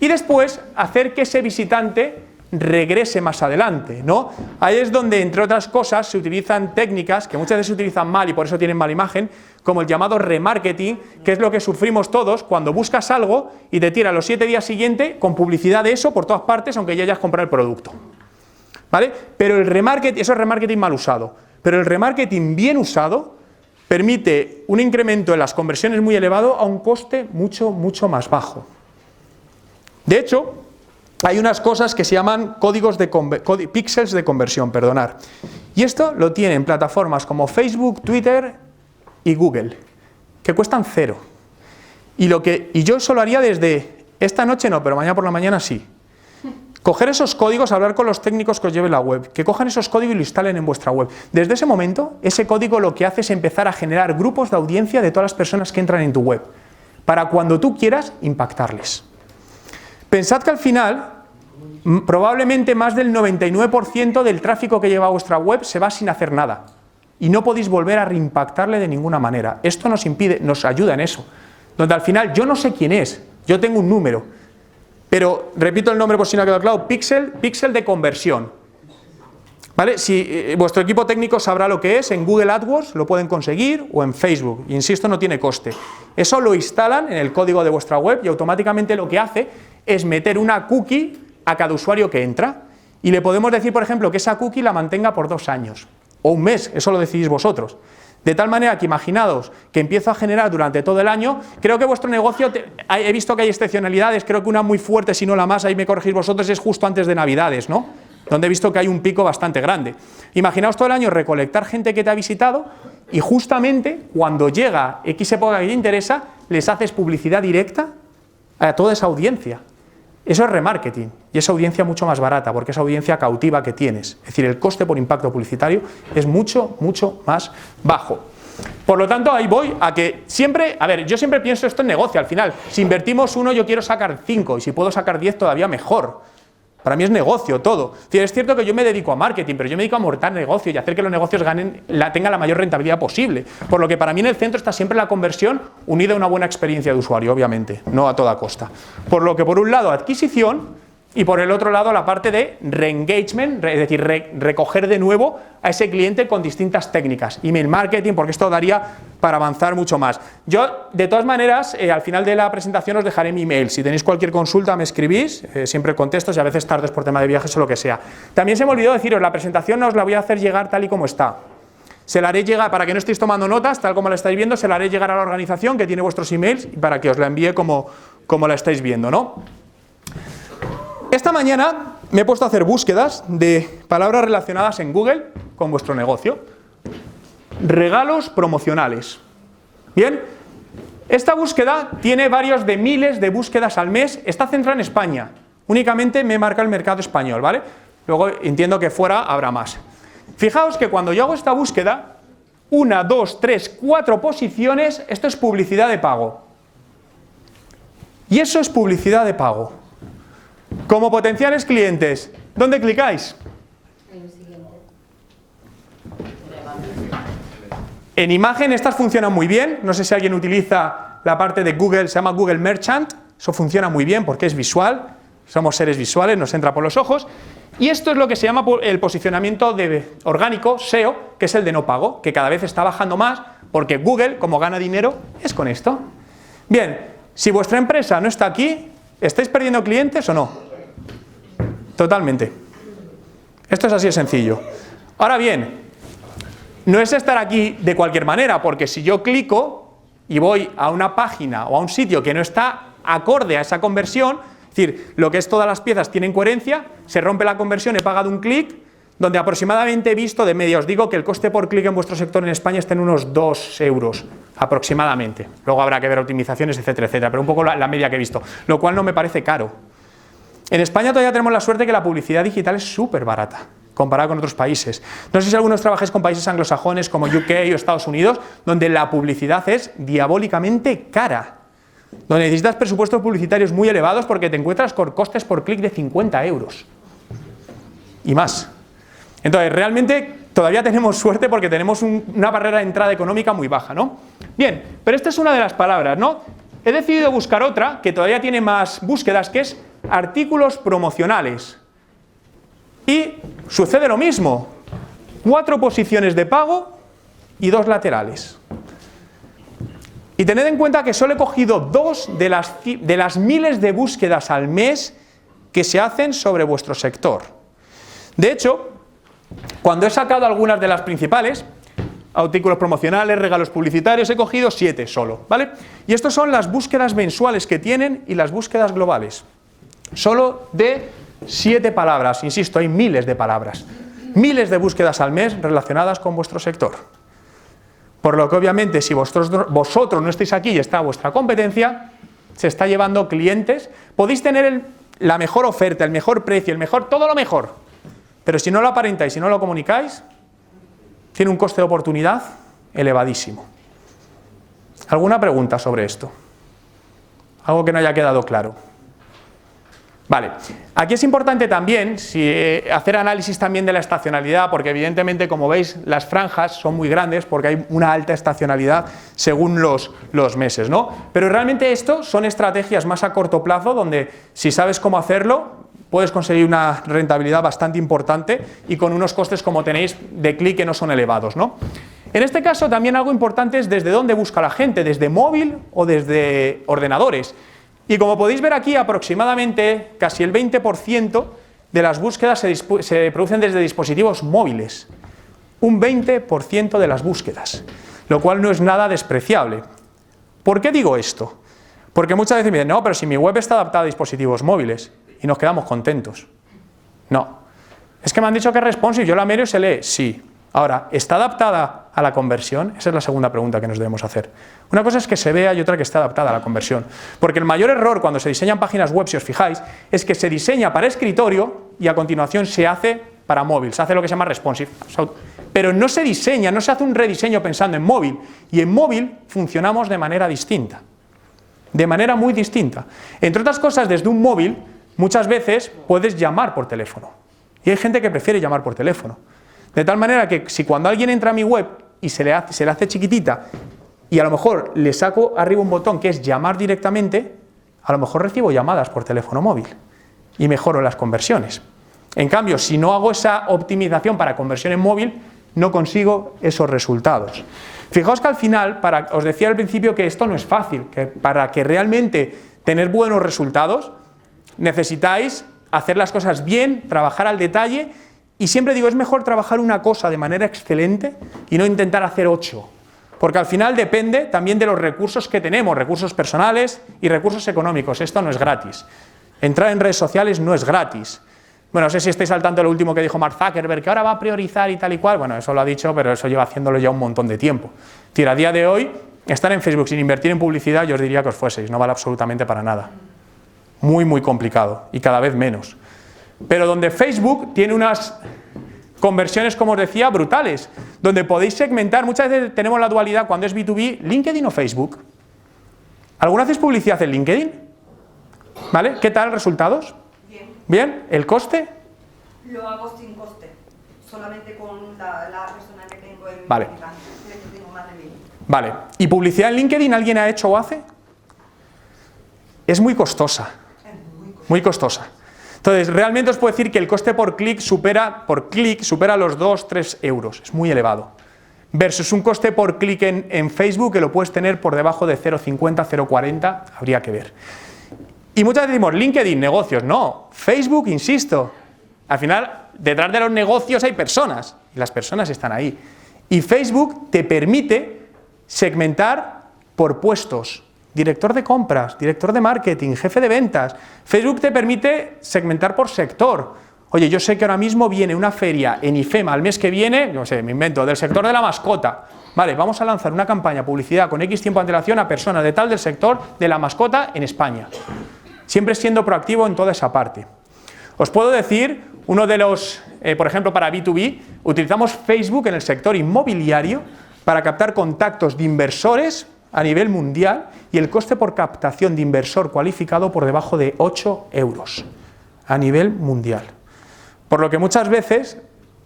Y después, hacer que ese visitante regrese más adelante, ¿no? Ahí es donde, entre otras cosas, se utilizan técnicas que muchas veces se utilizan mal y por eso tienen mala imagen, como el llamado remarketing, que es lo que sufrimos todos cuando buscas algo y te tira los 7 días siguientes con publicidad de eso por todas partes, aunque ya hayas comprado el producto, ¿vale? Pero el remarketing, eso es remarketing mal usado, pero el remarketing bien usado permite un incremento en las conversiones muy elevado a un coste mucho, mucho más bajo. De hecho, hay unas cosas que se llaman píxeles de conversión, perdonar. Y esto lo tienen plataformas como Facebook, Twitter y Google, que cuestan 0. Y yo eso lo haría desde esta noche no, pero mañana por la mañana sí. Coger esos códigos, hablar con los técnicos que os lleven la web, que cojan esos códigos y lo instalen en vuestra web. Desde ese momento, ese código lo que hace es empezar a generar grupos de audiencia de todas las personas que entran en tu web, para cuando tú quieras impactarles. Pensad que al final, probablemente más del 99% del tráfico que lleva a vuestra web se va sin hacer nada. Y no podéis volver a reimpactarle de ninguna manera. Esto nos ayuda en eso. Donde al final yo no sé quién es, yo tengo un número. Pero, repito el nombre por si no ha quedado claro, píxel de conversión. ¿Vale? Si vuestro equipo técnico sabrá lo que es, en Google AdWords lo pueden conseguir o en Facebook. Insisto, no tiene coste. Eso lo instalan en el código de vuestra web y automáticamente lo que hace es meter una cookie a cada usuario que entra. Y le podemos decir, por ejemplo, que esa cookie la mantenga por 2 años o un mes, eso lo decidís vosotros. De tal manera que imaginaos que empiezo a generar durante todo el año, creo que vuestro negocio, he visto que hay excepcionalidades, creo que una muy fuerte, si no la más, ahí me corregís vosotros, es justo antes de Navidades, ¿no? Donde he visto que hay un pico bastante grande. Imaginaos todo el año recolectar gente que te ha visitado y justamente cuando llega X época que te interesa, les haces publicidad directa a toda esa audiencia. Eso es remarketing y esa audiencia mucho más barata porque esa audiencia cautiva que tienes. Es decir, el coste por impacto publicitario es mucho, mucho más bajo. Por lo tanto, ahí voy a que siempre, yo siempre pienso esto en negocio al final. Si invertimos 1, yo quiero sacar 5 y si puedo sacar 10 todavía mejor. Para mí es negocio todo. Es cierto que yo me dedico a marketing, pero yo me dedico a montar negocio y hacer que los negocios tengan la mayor rentabilidad posible. Por lo que para mí en el centro está siempre la conversión unida a una buena experiencia de usuario, obviamente, no a toda costa. Por lo que por un lado adquisición y por el otro lado la parte de re-engagement, es decir, recoger de nuevo a ese cliente con distintas técnicas. Email marketing, porque esto daría para avanzar mucho más. Yo, de todas maneras, al final de la presentación os dejaré mi email. Si tenéis cualquier consulta me escribís, siempre contesto, si a veces tardes por tema de viajes o lo que sea. También se me olvidó deciros, la presentación no os la voy a hacer llegar tal y como está. Se la haré llegar, para que no estéis tomando notas, tal como la estáis viendo, se la haré llegar a la organización que tiene vuestros emails y para que os la envíe como la estáis viendo, ¿no? Esta mañana me he puesto a hacer búsquedas de palabras relacionadas en Google con vuestro negocio. Regalos promocionales. Bien, esta búsqueda tiene varios de miles de búsquedas al mes, está centrada en España. Únicamente me marca el mercado español, ¿vale? Luego entiendo que fuera habrá más. Fijaos que cuando yo hago esta búsqueda, 1, 2, 3, 4 posiciones, esto es publicidad de pago. Y eso es publicidad de pago. Como potenciales clientes, ¿dónde clicáis? En el siguiente. En imagen estas funcionan muy bien, no sé si alguien utiliza la parte de Google, se llama Google Merchant, eso funciona muy bien porque es visual, somos seres visuales, nos entra por los ojos, y esto es lo que se llama el posicionamiento orgánico, SEO, que es el de no pago, que cada vez está bajando más porque Google, como gana dinero, es con esto. Bien, si vuestra empresa no está aquí, ¿estáis perdiendo clientes o no? Totalmente. Esto es así de sencillo. Ahora bien, no es estar aquí de cualquier manera, porque si yo clico y voy a una página o a un sitio que no está acorde a esa conversión, es decir, lo que es todas las piezas tienen coherencia, se rompe la conversión, he pagado un clic, donde aproximadamente he visto de media, os digo que el coste por clic en vuestro sector en España está en unos 2 euros aproximadamente. Luego habrá que ver optimizaciones, etcétera, etcétera, pero un poco la media que he visto, lo cual no me parece caro. En España todavía tenemos la suerte que la publicidad digital es súper barata, comparado con otros países. No sé si algunos trabajáis con países anglosajones como UK o Estados Unidos, donde la publicidad es diabólicamente cara, donde necesitas presupuestos publicitarios muy elevados porque te encuentras con costes por clic de 50 euros y más. Entonces, realmente todavía tenemos suerte porque tenemos una barrera de entrada económica muy baja, ¿no? Bien, pero esta es una de las palabras, ¿no? He decidido buscar otra que todavía tiene más búsquedas, que es artículos promocionales. Y sucede lo mismo, 4 posiciones de pago y 2 laterales. Y tened en cuenta que solo he cogido 2 de las miles de búsquedas al mes que se hacen sobre vuestro sector. De hecho, cuando he sacado algunas de las principales, artículos promocionales, regalos publicitarios, he cogido 7 solo, ¿vale? Y estas son las búsquedas mensuales que tienen y las búsquedas globales. Solo de 7 palabras, insisto, hay miles de palabras. Miles de búsquedas al mes relacionadas con vuestro sector. Por lo que obviamente si vosotros no estáis aquí y está vuestra competencia, se está llevando clientes, podéis tener la mejor oferta, el mejor precio, todo lo mejor. Pero si no lo aparentáis, si no lo comunicáis, tiene un coste de oportunidad elevadísimo. ¿Alguna pregunta sobre esto? ¿Algo que no haya quedado claro? Vale, aquí es importante también hacer análisis también de la estacionalidad, porque evidentemente, como veis, las franjas son muy grandes porque hay una alta estacionalidad según los meses, ¿no? Pero realmente esto son estrategias más a corto plazo, donde si sabes cómo hacerlo, puedes conseguir una rentabilidad bastante importante y con unos costes, como tenéis, de clic que no son elevados, ¿no? En este caso también algo importante es desde dónde busca la gente, desde móvil o desde ordenadores. Y como podéis ver aquí, aproximadamente casi el 20% de las búsquedas se producen desde dispositivos móviles. Un 20% de las búsquedas, lo cual no es nada despreciable. ¿Por qué digo esto? Porque muchas veces me dicen, no, pero si mi web está adaptada a dispositivos móviles, y nos quedamos contentos. No. Es que me han dicho que es responsive, yo la miro y se lee. Sí. Ahora, ¿está adaptada a la conversión? Esa es la segunda pregunta que nos debemos hacer. Una cosa es que se vea y otra que esté adaptada a la conversión. Porque el mayor error cuando se diseñan páginas web, si os fijáis, es que se diseña para escritorio y a continuación se hace para móvil. Se hace lo que se llama responsive. Pero no se diseña, no se hace un rediseño pensando en móvil. Y en móvil funcionamos de manera distinta. De manera muy distinta. Entre otras cosas, desde un móvil, muchas veces puedes llamar por teléfono. Y hay gente que prefiere llamar por teléfono. De tal manera que si cuando alguien entra a mi web y se le hace chiquitita y a lo mejor le saco arriba un botón que es llamar directamente, a lo mejor recibo llamadas por teléfono móvil y mejoro las conversiones. En cambio, si no hago esa optimización para conversión en móvil, no consigo esos resultados. Fijaos que al final, os decía al principio que esto no es fácil, que para que realmente tener buenos resultados necesitáis hacer las cosas bien, trabajar al detalle. Y siempre digo, es mejor trabajar una cosa de manera excelente y no intentar hacer 8. Porque al final depende también de los recursos que tenemos, recursos personales y recursos económicos. Esto no es gratis. Entrar en redes sociales no es gratis. Bueno, no sé si estáis al tanto de lo último que dijo Mark Zuckerberg, que ahora va a priorizar y tal y cual. Bueno, eso lo ha dicho, pero eso lleva haciéndolo ya un montón de tiempo. Es decir, a día de hoy, estar en Facebook sin invertir en publicidad, yo os diría que os fueseis. No vale absolutamente para nada. Muy, muy complicado y cada vez menos. pero donde Facebook tiene unas conversiones, como os decía, brutales, donde podéis segmentar. Muchas veces tenemos la dualidad cuando es B2B, LinkedIn o Facebook. ¿Alguna hacéis publicidad en LinkedIn? ¿Vale? ¿Qué tal resultados? Bien. ¿Bien? ¿El coste? Lo hago sin coste, solamente con la persona que tengo en Vale. mi banco, que tengo más de 1000. Vale. ¿Y publicidad en LinkedIn alguien ha hecho o hace? Es muy costosa. Muy costosa. Entonces, realmente os puedo decir que el coste por clic supera los 2-3 euros. Es muy elevado. Versus un coste por clic en Facebook que lo puedes tener por debajo de 0,50, 0,40, habría que ver. Y muchas veces decimos, LinkedIn, negocios. No, Facebook, insisto. Al final, detrás de los negocios hay personas. Y las personas están ahí. Y Facebook te permite segmentar por puestos. Director de compras, director de marketing, jefe de ventas. Facebook te permite segmentar por sector. Oye, yo sé que ahora mismo viene una feria en IFEMA el mes que viene, no sé, me invento, del sector de la mascota. Vale, vamos a lanzar una campaña publicidad con X tiempo de antelación a personas de tal del sector de la mascota en España. Siempre siendo proactivo en toda esa parte. Os puedo decir, uno de los, por ejemplo, para B2B, utilizamos Facebook en el sector inmobiliario para captar contactos de inversores a nivel mundial y el coste por captación de inversor cualificado por debajo de 8 euros a nivel mundial. Por lo que muchas veces,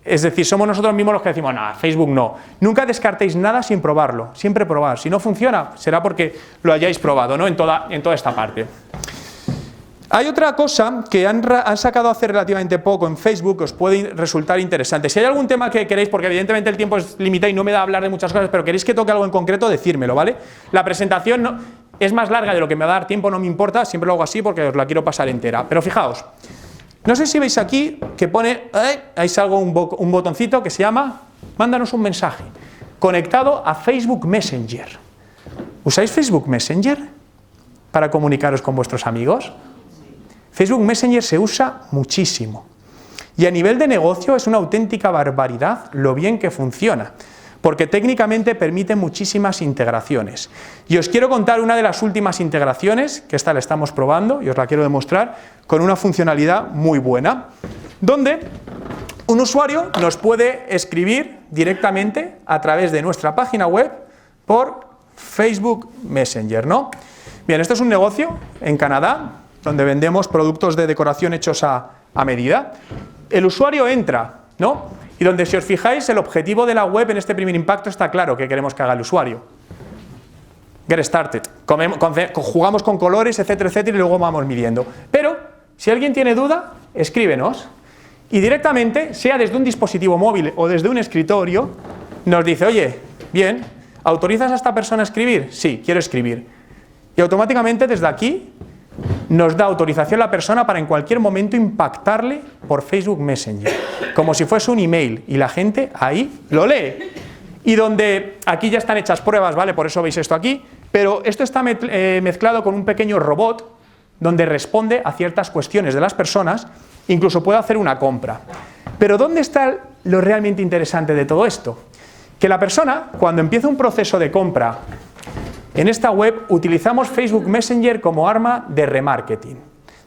es decir, somos nosotros mismos los que decimos, no, Facebook no. Nunca descartéis nada sin probarlo, siempre probar. Si no funciona, será porque lo hayáis probado, ¿no? En toda esta parte. Hay otra cosa que han sacado hace relativamente poco en Facebook que os puede resultar interesante. Si hay algún tema que queréis, porque evidentemente el tiempo es limitado y no me da a hablar de muchas cosas, pero queréis que toque algo en concreto, decírmelo, ¿vale? La presentación no, es más larga de lo que me va a dar tiempo, no me importa, siempre lo hago así porque os la quiero pasar entera. Pero fijaos, no sé si veis aquí que pone, ahí salgo un botoncito que se llama, mándanos un mensaje, conectado a Facebook Messenger. ¿Usáis Facebook Messenger para comunicaros con vuestros amigos? Facebook Messenger se usa muchísimo y a nivel de negocio es una auténtica barbaridad lo bien que funciona, porque técnicamente permite muchísimas integraciones. Y os quiero contar una de las últimas integraciones, que esta la estamos probando y os la quiero demostrar, con una funcionalidad muy buena, donde un usuario nos puede escribir directamente a través de nuestra página web por Facebook Messenger, ¿no? Bien, esto es un negocio en Canadá, donde vendemos productos de decoración hechos a medida. El usuario entra, ¿no? Y donde, si os fijáis, el objetivo de la web en este primer impacto está claro que queremos que haga el usuario. Get started. Jugamos con colores, etcétera, etcétera, y luego vamos midiendo. Pero, si alguien tiene duda, escríbenos. Y directamente, sea desde un dispositivo móvil o desde un escritorio, nos dice, oye, bien, ¿autorizas a esta persona a escribir? Sí, quiero escribir. Y automáticamente, desde aquí, nos da autorización la persona para en cualquier momento impactarle por Facebook Messenger, como si fuese un email, y la gente ahí lo lee. Y donde aquí ya están hechas pruebas, ¿vale? Por eso veis esto aquí, pero esto está mezclado con un pequeño robot donde responde a ciertas cuestiones de las personas, incluso puede hacer una compra. Pero ¿dónde está lo realmente interesante de todo esto? Que la persona, cuando empieza un proceso de compra en esta web, utilizamos Facebook Messenger como arma de remarketing.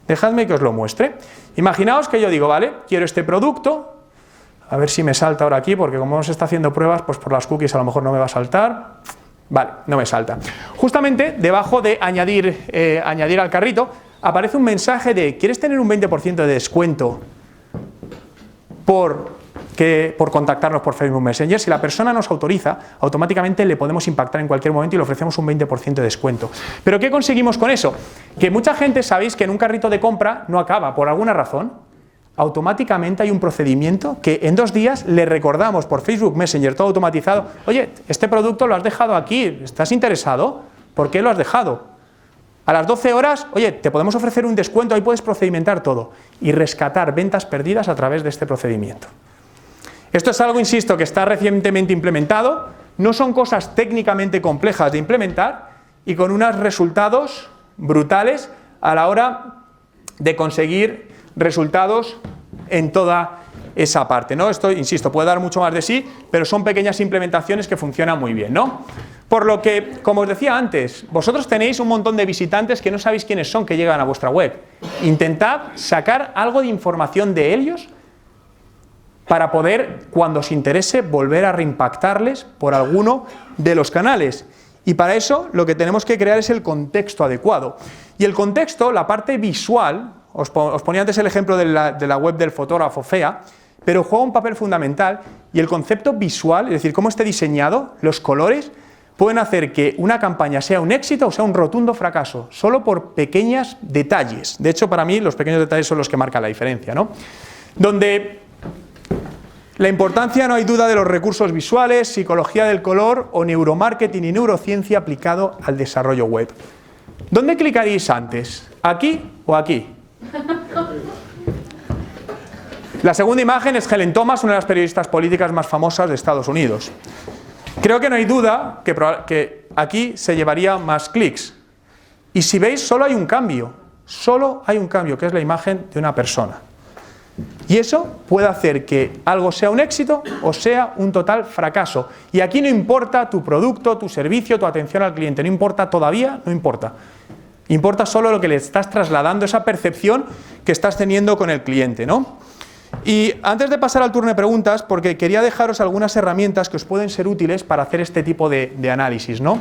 Dejadme que os lo muestre. Imaginaos que yo digo, vale, quiero este producto, a ver si me salta ahora aquí, porque como se está haciendo pruebas, pues por las cookies a lo mejor no me va a saltar. Vale, no me salta. Justamente debajo de añadir al carrito, aparece un mensaje de, ¿quieres tener un 20% de descuento por contactarnos por Facebook Messenger? Si la persona nos autoriza, automáticamente le podemos impactar en cualquier momento y le ofrecemos un 20% de descuento. ¿Pero qué conseguimos con eso? Que mucha gente, sabéis que en un carrito de compra no acaba, por alguna razón, automáticamente hay un procedimiento que en 2 días le recordamos por Facebook Messenger, todo automatizado, oye, este producto lo has dejado aquí, ¿estás interesado? ¿Por qué lo has dejado? A las 12 horas, oye, te podemos ofrecer un descuento, ahí puedes procedimentar todo y rescatar ventas perdidas a través de este procedimiento. Esto es algo, insisto, que está recientemente implementado, no son cosas técnicamente complejas de implementar y con unos resultados brutales a la hora de conseguir resultados en toda esa parte, ¿no? Esto, insisto, puede dar mucho más de sí, pero son pequeñas implementaciones que funcionan muy bien, ¿no? Por lo que, como os decía antes, vosotros tenéis un montón de visitantes que no sabéis quiénes son que llegan a vuestra web. Intentad sacar algo de información de ellos para poder, cuando os interese, volver a reimpactarles por alguno de los canales. Y para eso lo que tenemos que crear es el contexto adecuado. Y el contexto, la parte visual, os ponía antes el ejemplo de la web del fotógrafo fea, pero juega un papel fundamental, y el concepto visual, es decir, cómo esté diseñado, los colores, pueden hacer que una campaña sea un éxito o sea un rotundo fracaso, solo por pequeños detalles. De hecho, para mí, los pequeños detalles son los que marcan la diferencia, ¿no? Donde la importancia, no hay duda, de los recursos visuales, psicología del color o neuromarketing y neurociencia aplicado al desarrollo web. ¿Dónde clicaríais antes? ¿Aquí o aquí? La segunda imagen es Helen Thomas, una de las periodistas políticas más famosas de Estados Unidos. Creo que no hay duda que aquí se llevaría más clics. Y si veis, solo hay un cambio, que es la imagen de una persona. Y eso puede hacer que algo sea un éxito o sea un total fracaso. Y aquí no importa tu producto, tu servicio, tu atención al cliente, no importa todavía, no importa. Importa solo lo que le estás trasladando, esa percepción que estás teniendo con el cliente, ¿no? Y antes de pasar al turno de preguntas, porque quería dejaros algunas herramientas que os pueden ser útiles para hacer este tipo de análisis, ¿no?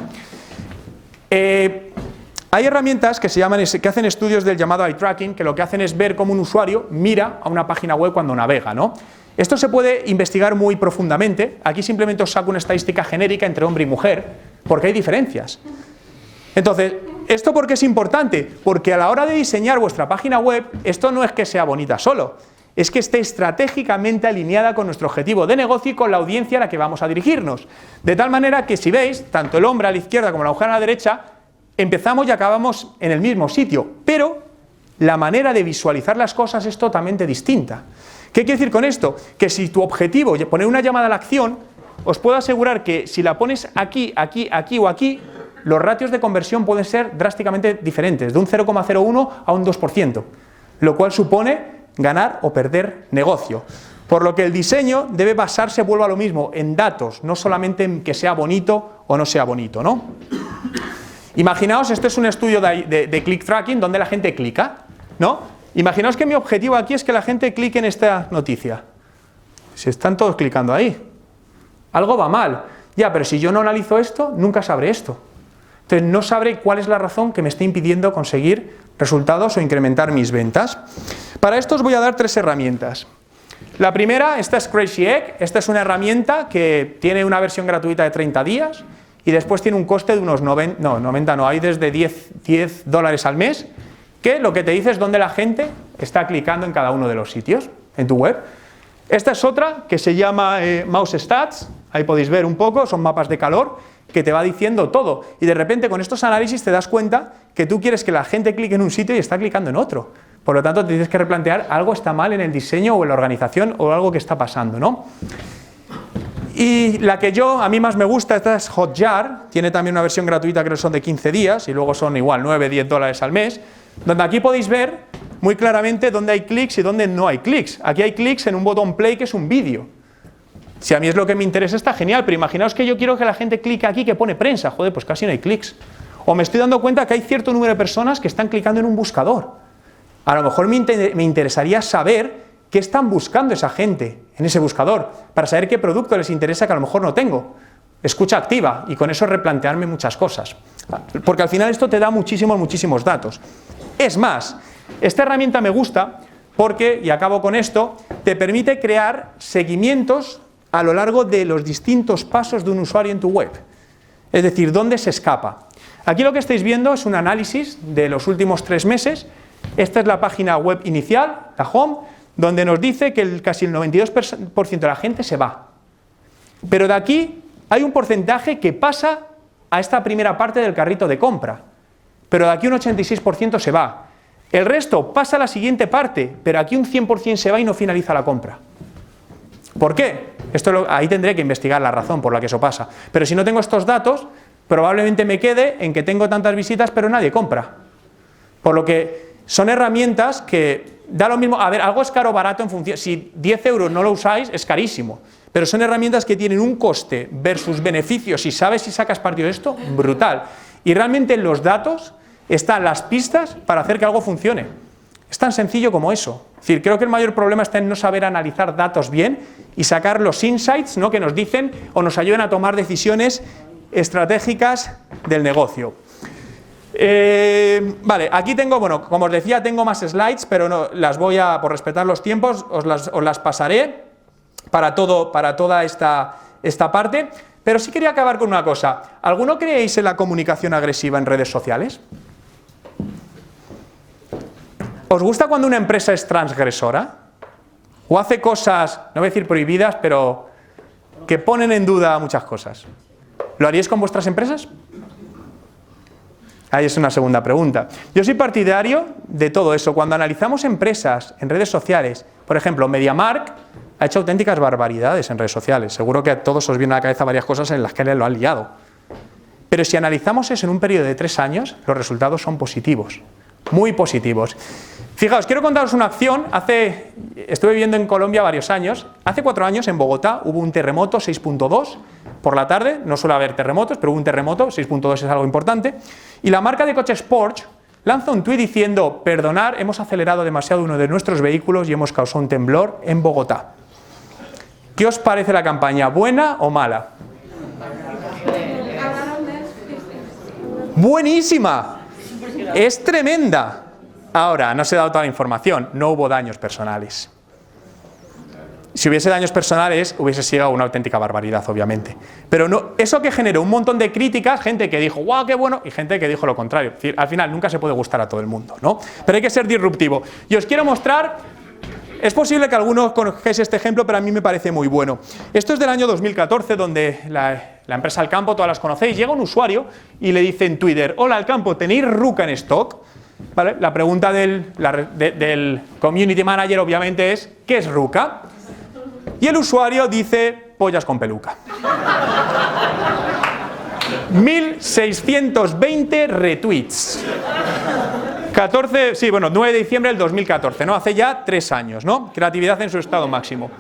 Hay herramientas que hacen estudios del llamado eye tracking, que lo que hacen es ver cómo un usuario mira a una página web cuando navega, ¿no? Esto se puede investigar muy profundamente. Aquí simplemente os saco una estadística genérica entre hombre y mujer, porque hay diferencias. Entonces, ¿esto por qué es importante? Porque a la hora de diseñar vuestra página web, esto no es que sea bonita solo, es que esté estratégicamente alineada con nuestro objetivo de negocio y con la audiencia a la que vamos a dirigirnos. De tal manera que, si veis, tanto el hombre a la izquierda como la mujer a la derecha, empezamos y acabamos en el mismo sitio, pero la manera de visualizar las cosas es totalmente distinta. ¿Qué quiere decir con esto? Que si tu objetivo es poner una llamada a la acción, os puedo asegurar que si la pones aquí, aquí, aquí o aquí, los ratios de conversión pueden ser drásticamente diferentes, de un 0,01 a un 2%, lo cual supone ganar o perder negocio. Por lo que el diseño debe basarse, vuelvo a lo mismo, en datos, no solamente en que sea bonito o no sea bonito, ¿no? Imaginaos, esto es un estudio de click tracking donde la gente clica, ¿no? Imaginaos que mi objetivo aquí es que la gente clique en esta noticia. Si están todos clicando ahí, algo va mal. Ya, pero si yo no analizo esto, nunca sabré esto. Entonces no sabré cuál es la razón que me está impidiendo conseguir resultados o incrementar mis ventas. Para esto os voy a dar 3 herramientas. La primera, esta es Crazy Egg. Esta es una herramienta que tiene una versión gratuita de 30 días y después tiene un coste de unos hay desde $10 al mes, que lo que te dice es dónde la gente está clicando en cada uno de los sitios en tu web. Esta es otra que se llama Mouse Stats. Ahí podéis ver un poco, son mapas de calor que te va diciendo todo. Y de repente con estos análisis te das cuenta que tú quieres que la gente clique en un sitio y está clicando en otro. Por lo tanto, te tienes que replantear algo está mal en el diseño o en la organización o algo que está pasando, ¿no? Y la que a mí más me gusta, esta es Hotjar. Tiene también una versión gratuita, creo que son de 15 días y luego son igual $9-10 al mes, donde aquí podéis ver muy claramente dónde hay clics y dónde no hay clics. Aquí hay clics en un botón play, que es un vídeo. Si a mí es lo que me interesa, está genial, pero imaginaos que yo quiero que la gente clique aquí que pone prensa, joder, pues casi no hay clics. O me estoy dando cuenta que hay cierto número de personas que están clicando en un buscador. A lo mejor me interesaría saber qué están buscando esa gente en ese buscador, para saber qué producto les interesa que a lo mejor no tengo. Escucha activa, y con eso replantearme muchas cosas. Porque al final esto te da muchísimos datos. Es más, esta herramienta me gusta porque, y acabo con esto, te permite crear seguimientos a lo largo de los distintos pasos de un usuario en tu web. Es decir, dónde se escapa. Aquí lo que estáis viendo es un análisis de los últimos 3 meses. Esta es la página web inicial, la home, donde nos dice que casi el 92% de la gente se va. Pero de aquí hay un porcentaje que pasa a esta primera parte del carrito de compra. Pero de aquí un 86% se va. El resto pasa a la siguiente parte, pero aquí un 100% se va y no finaliza la compra. ¿Por qué? Ahí tendré que investigar la razón por la que eso pasa. Pero si no tengo estos datos, probablemente me quede en que tengo tantas visitas pero nadie compra. Por lo que son herramientas que da lo mismo. A ver, algo es caro o barato en función. Si 10 euros no lo usáis, es carísimo. Pero son herramientas que tienen un coste versus beneficios. Si sabes si sacas partido de esto, brutal. Y realmente en los datos están las pistas para hacer que algo funcione. Es tan sencillo como eso. Es decir, creo que el mayor problema está en no saber analizar datos bien y sacar los insights, ¿no?, que nos dicen o nos ayudan a tomar decisiones estratégicas del negocio. Vale, aquí tengo, bueno, como os decía, tengo más slides, pero no, las voy a, por respetar los tiempos, os las pasaré para toda esta parte. Pero sí quería acabar con una cosa. ¿Alguno creéis en la comunicación agresiva en redes sociales? ¿Os gusta cuando una empresa es transgresora? ¿O hace cosas, no voy a decir prohibidas, pero que ponen en duda muchas cosas? ¿Lo haríais con vuestras empresas? Ahí es una segunda pregunta. Yo soy partidario de todo eso. Cuando analizamos empresas en redes sociales, por ejemplo, MediaMarkt ha hecho auténticas barbaridades en redes sociales. Seguro que a todos os viene a la cabeza varias cosas en las que lo han liado. Pero si analizamos eso en un periodo de 3 años, los resultados son positivos, muy positivos. Fijaos, quiero contaros una acción. Estuve viviendo en Colombia varios años. Hace 4 años en Bogotá hubo un terremoto 6.2 por la tarde. No suele haber terremotos, pero hubo un terremoto, 6.2 es algo importante. Y la marca de coches Porsche lanza un tuit diciendo: perdonar, hemos acelerado demasiado uno de nuestros vehículos y hemos causado un temblor en Bogotá. ¿Qué os parece la campaña? ¿Buena o mala? ¡Buenísima! Es tremenda. Ahora, no se ha dado toda la información, no hubo daños personales. Si hubiese daños personales, hubiese sido una auténtica barbaridad, obviamente. Pero no, eso que generó un montón de críticas, gente que dijo, ¡guau, qué bueno!, y gente que dijo lo contrario. Es decir, al final nunca se puede gustar a todo el mundo, ¿no? Pero hay que ser disruptivo. Y os quiero mostrar. Es posible que algunos conozcáis este ejemplo, pero a mí me parece muy bueno. Esto es del año 2014, donde la empresa Alcampo, todas las conocéis, llega un usuario y le dice en Twitter: hola Alcampo, ¿tenéis Ruca en stock? ¿Vale? La pregunta del community manager obviamente es: ¿qué es Ruca? Y el usuario dice: pollas con peluca. 1620 retweets. 9 de diciembre del 2014, ¿no? Hace ya 3 años, ¿no? Creatividad en su estado máximo.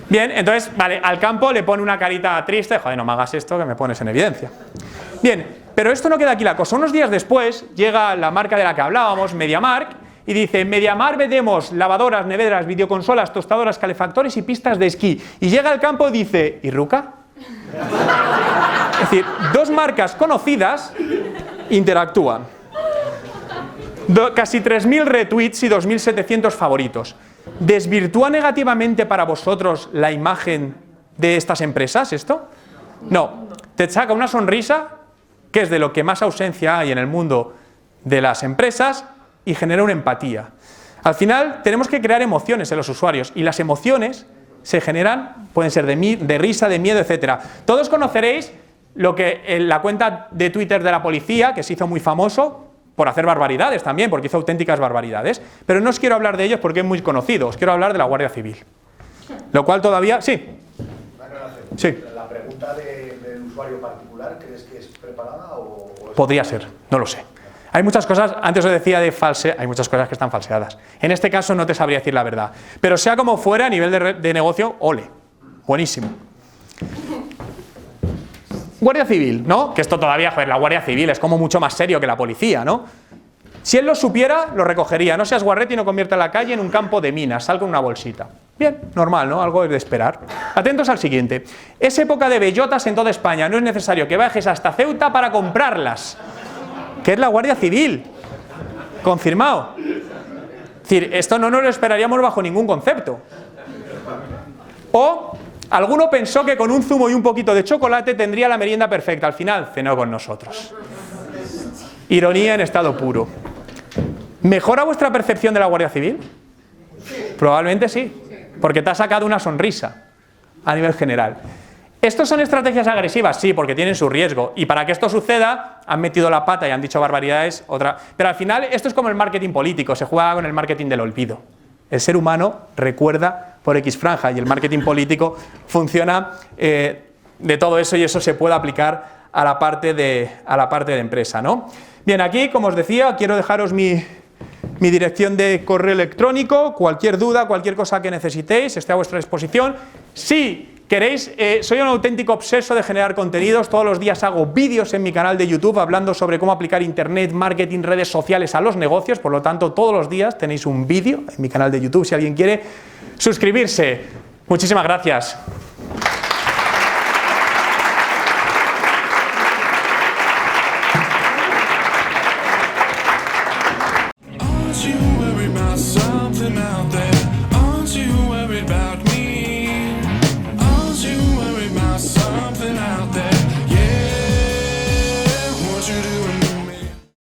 Bien, entonces, vale, Alcampo le pone una carita triste: joder, no me hagas esto que me pones en evidencia. Bien, pero esto no queda aquí la cosa. Unos días después llega la marca de la que hablábamos, MediaMarkt, y dice: en MediaMarkt vendemos lavadoras, neveras, videoconsolas, tostadoras, calefactores y pistas de esquí. Y llega Alcampo y dice: ¿y Ruca? Es decir, 2 marcas conocidas interactúan. Casi 3.000 retweets y 2.700 favoritos. ¿Desvirtúa negativamente para vosotros la imagen de estas empresas esto? No. Te saca una sonrisa, que es de lo que más ausencia hay en el mundo de las empresas, y genera una empatía. Al final tenemos que crear emociones en los usuarios, y las emociones se generan, pueden ser de risa, de miedo, etc. Todos conoceréis la cuenta de Twitter de la policía, que se hizo muy famoso por hacer barbaridades también, porque hizo auténticas barbaridades. Pero no os quiero hablar de ellos porque es muy conocido, os quiero hablar de la Guardia Civil. Lo cual todavía... Sí. Sí. ¿La pregunta del usuario particular crees que es preparada o es... Podría ser, no lo sé. Hay muchas cosas, antes os decía de hay muchas cosas que están falseadas. En este caso no te sabría decir la verdad. Pero sea como fuera, a nivel de negocio, ole. Buenísimo. Guardia Civil, ¿no? Que esto todavía, joder, la Guardia Civil es como mucho más serio que la policía, ¿no? Si él lo supiera, lo recogería. No seas guarrete y no convierta la calle en un campo de minas. Sal con una bolsita. Bien, normal, ¿no? Algo de esperar. Atentos al siguiente. Es época de bellotas en toda España. No es necesario que bajes hasta Ceuta para comprarlas. ¿Qué es la Guardia Civil? Confirmado. Es decir, esto no nos lo esperaríamos bajo ningún concepto. O... alguno pensó que con un zumo y un poquito de chocolate tendría la merienda perfecta. Al final, cenó con nosotros. Ironía en estado puro. ¿Mejora vuestra percepción de la Guardia Civil? Probablemente sí, porque te ha sacado una sonrisa a nivel general. ¿Estos son estrategias agresivas? Sí, porque tienen su riesgo. Y para que esto suceda, han metido la pata y han dicho barbaridades. Pero al final, esto es como el marketing político. Se juega con el marketing del olvido. El ser humano recuerda por X franja, y el marketing político funciona de todo eso, y eso se puede aplicar a la parte de empresa, ¿no? Bien, aquí, como os decía, quiero dejaros mi mi dirección de correo electrónico, cualquier duda, cualquier cosa que necesitéis, estoy a vuestra disposición. Si queréis, soy un auténtico obseso de generar contenidos, todos los días hago vídeos en mi canal de YouTube hablando sobre cómo aplicar internet, marketing, redes sociales a los negocios, por lo tanto todos los días tenéis un vídeo en mi canal de YouTube si alguien quiere suscribirse. Muchísimas gracias.